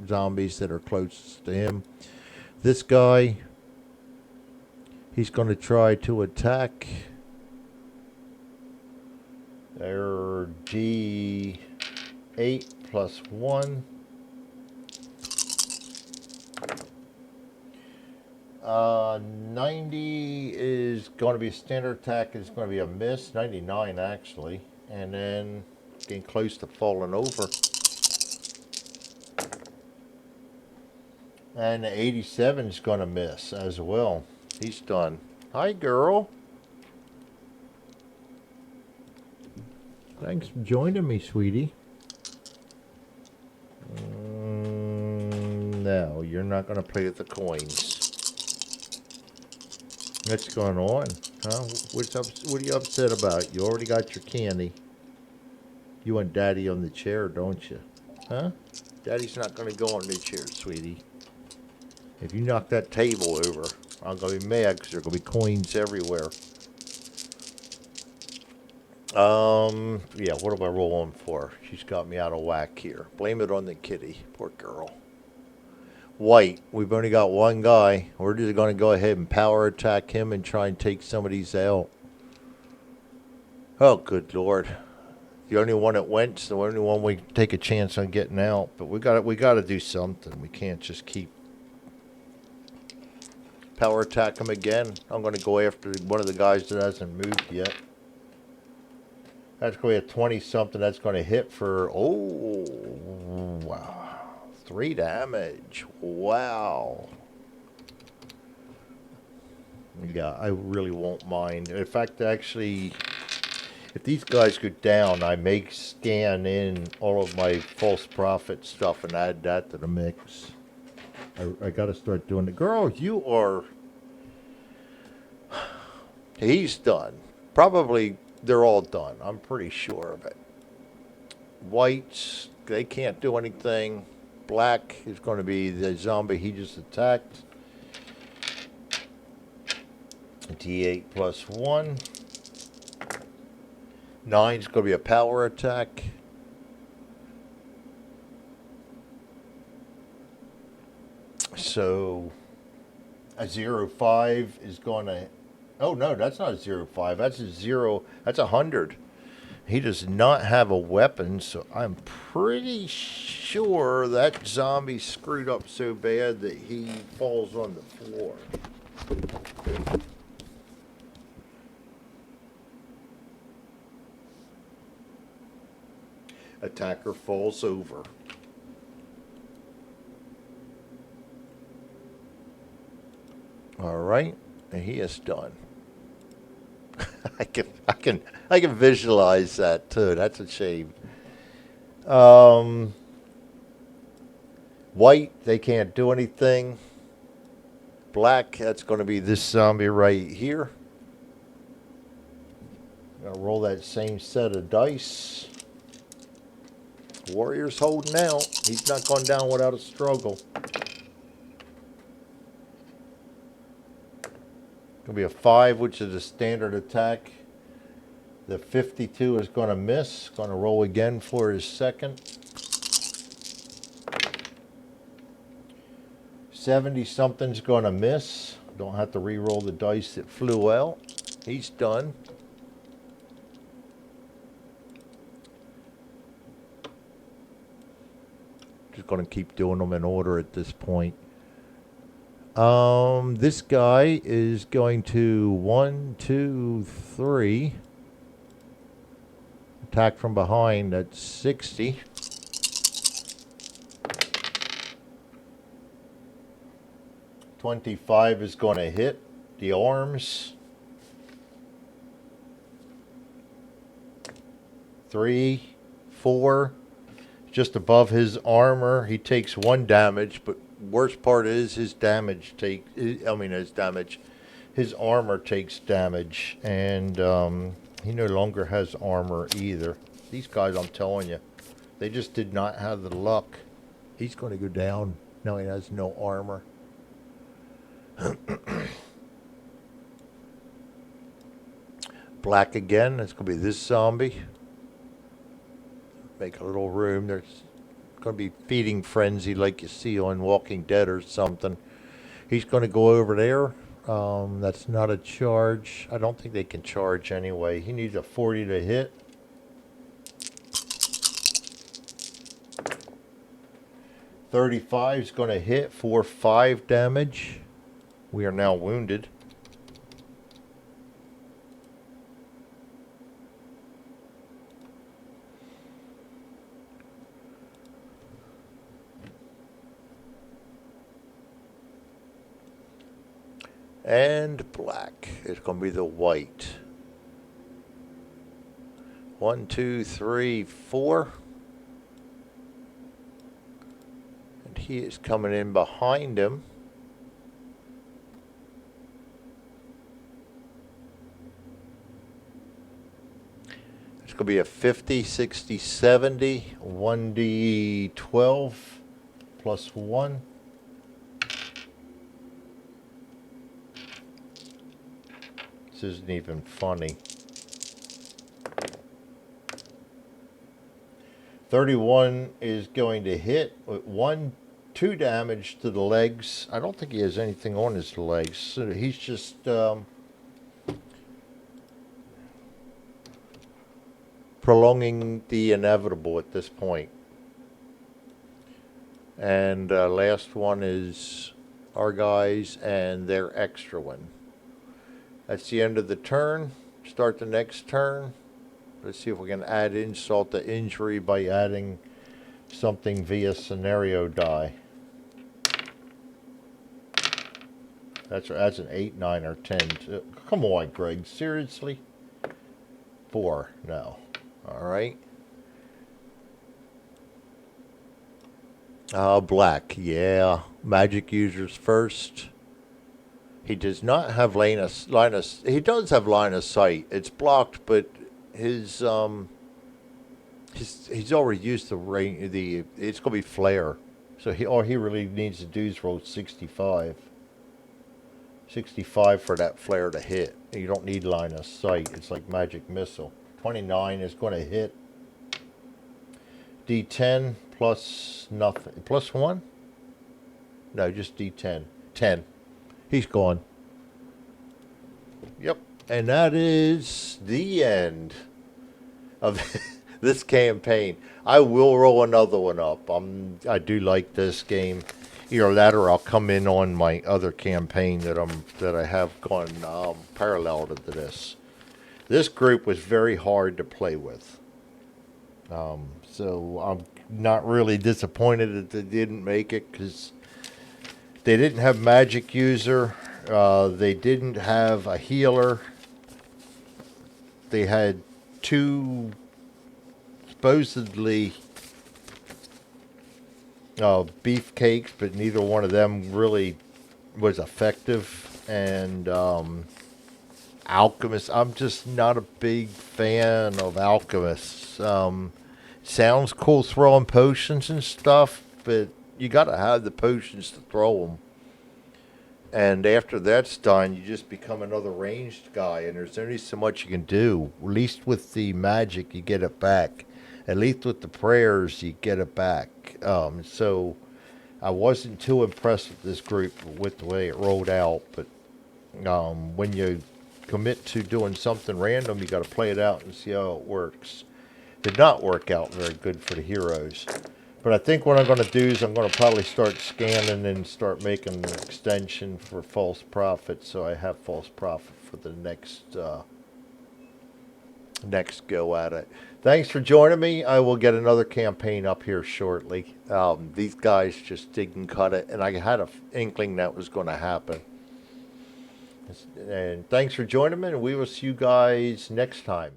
zombies that are closest to him. This guy, he's going to try to attack. They're D8 plus 1. 90 is going to be a standard attack. It's going to be a miss. 99 actually. And then getting close to falling over. And the 87 is going to miss as well. He's done. Hi, girl. Thanks for joining me, sweetie. No, you're not going to play with the coins. What's going on? Huh? What are you upset about? You already got your candy. You want Daddy on the chair, don't you? Huh? Daddy's not going to go on the chair, sweetie. If you knock that table over, I'm going to be mad because there are going to be coins everywhere. Yeah, what am I rolling for? She's got me out of whack here. Blame it on the kitty. Poor girl. White, we've only got one guy. We're just going to go ahead and power attack him and try and take some of these out. Oh, good Lord. The only one that went, the only one we take a chance on getting out. But we got to do something. We can't just keep power attack him again. I'm going to go after one of the guys that hasn't moved yet. That's going to be a 20-something. That's going to hit for, oh, wow. 3 damage. Wow. Yeah, I really won't mind. In fact, actually, if these guys go down, I may scan in all of my false prophet stuff and add that to the mix. I got to start doing it. Girl, you are... He's done. Probably they're all done. I'm pretty sure of it. Whites, they can't do anything. Black is going to be the zombie he just attacked. D8 plus 1. 9 is going to be a power attack. So a 0-5 is going to... Oh, no, that's not a 0-5. That's a 0. That's a 100. He does not have a weapon, so I'm pretty sure that zombie screwed up so bad that he falls on the floor. Attacker falls over. All right, and he is done. I can visualize that too. That's a shame. White, they can't do anything. Black, that's going to be this zombie right here. Gonna roll that same set of dice. Warrior's holding out. He's not gone down without a struggle. Gonna be a 5, which is a standard attack. The 52 is going to miss. Going to roll again for his second. 70-something's going to miss. Don't have to re-roll the dice that flew out. He's done. Just going to keep doing them in order at this point. This guy is going to 1, 2, 3. Attack from behind. That's 60. .25 is going to hit the arms. 3, 4. Just above his armor. He takes 1 damage, but worst part is his armor takes damage, and he no longer has armor either. These guys, I'm telling you, they just did not have the luck. He's going to go down. Now he has no armor. Black again. It's going to be this zombie. Make a little room. There's going to be feeding frenzy like you see on Walking Dead or something. He's going to go over there. That's not a charge. I don't think they can charge anyway. He needs a 40 to hit. .35 is going to hit for 5 damage. We are now wounded. And black is going to be the white. 1, 2, 3, 4. And he is coming in behind him. It's going to be a 50, 60, 70, 1d12 plus 1. This isn't even funny. 31 is going to hit with 2 damage to the legs. I don't think he has anything on his legs. So he's just prolonging the inevitable at this point. And last one is our guys and their extra one. That's the end of the turn. Start the next turn. Let's see if we can add insult to injury by adding something via scenario die. That's an 8, 9, or 10. Come on, Greg. Seriously? 4. No. All right. Black. Yeah. Magic users first. He does not have line of. He does have line of sight. It's blocked, but he's already used the rain. It's gonna be flare. So all he really needs to do is roll 65. 65 for that flare to hit. You don't need line of sight. It's like magic missile. 29 is going to hit. D10 plus nothing. Plus 1? No, just D10. 10. He's gone. Yep. And that is the end of this campaign. I will roll another one up. I do like this game. Either that or I'll come in on my other campaign that I have gone parallel to this. This group was very hard to play with. So I'm not really disappointed that they didn't make it because they didn't have magic user. They didn't have a healer. They had 2 supposedly beefcakes, but neither one of them really was effective. And alchemists, I'm just not a big fan of alchemists. Sounds cool throwing potions and stuff, but you got to have the potions to throw them. And after that's done, you just become another ranged guy, and there's only so much you can do. At least with the magic, you get it back. At least with the prayers, you get it back. So I wasn't too impressed with this group with the way it rolled out. But when you commit to doing something random, you got to play it out and see how it works. Did not work out very good for the heroes. But I think what I'm going to do is I'm going to probably start scanning and start making an extension for false prophet, so I have false prophet for the next go at it. Thanks for joining me. I will get another campaign up here shortly. These guys just didn't cut it, and I had an inkling that was going to happen. And thanks for joining me, and we will see you guys next time.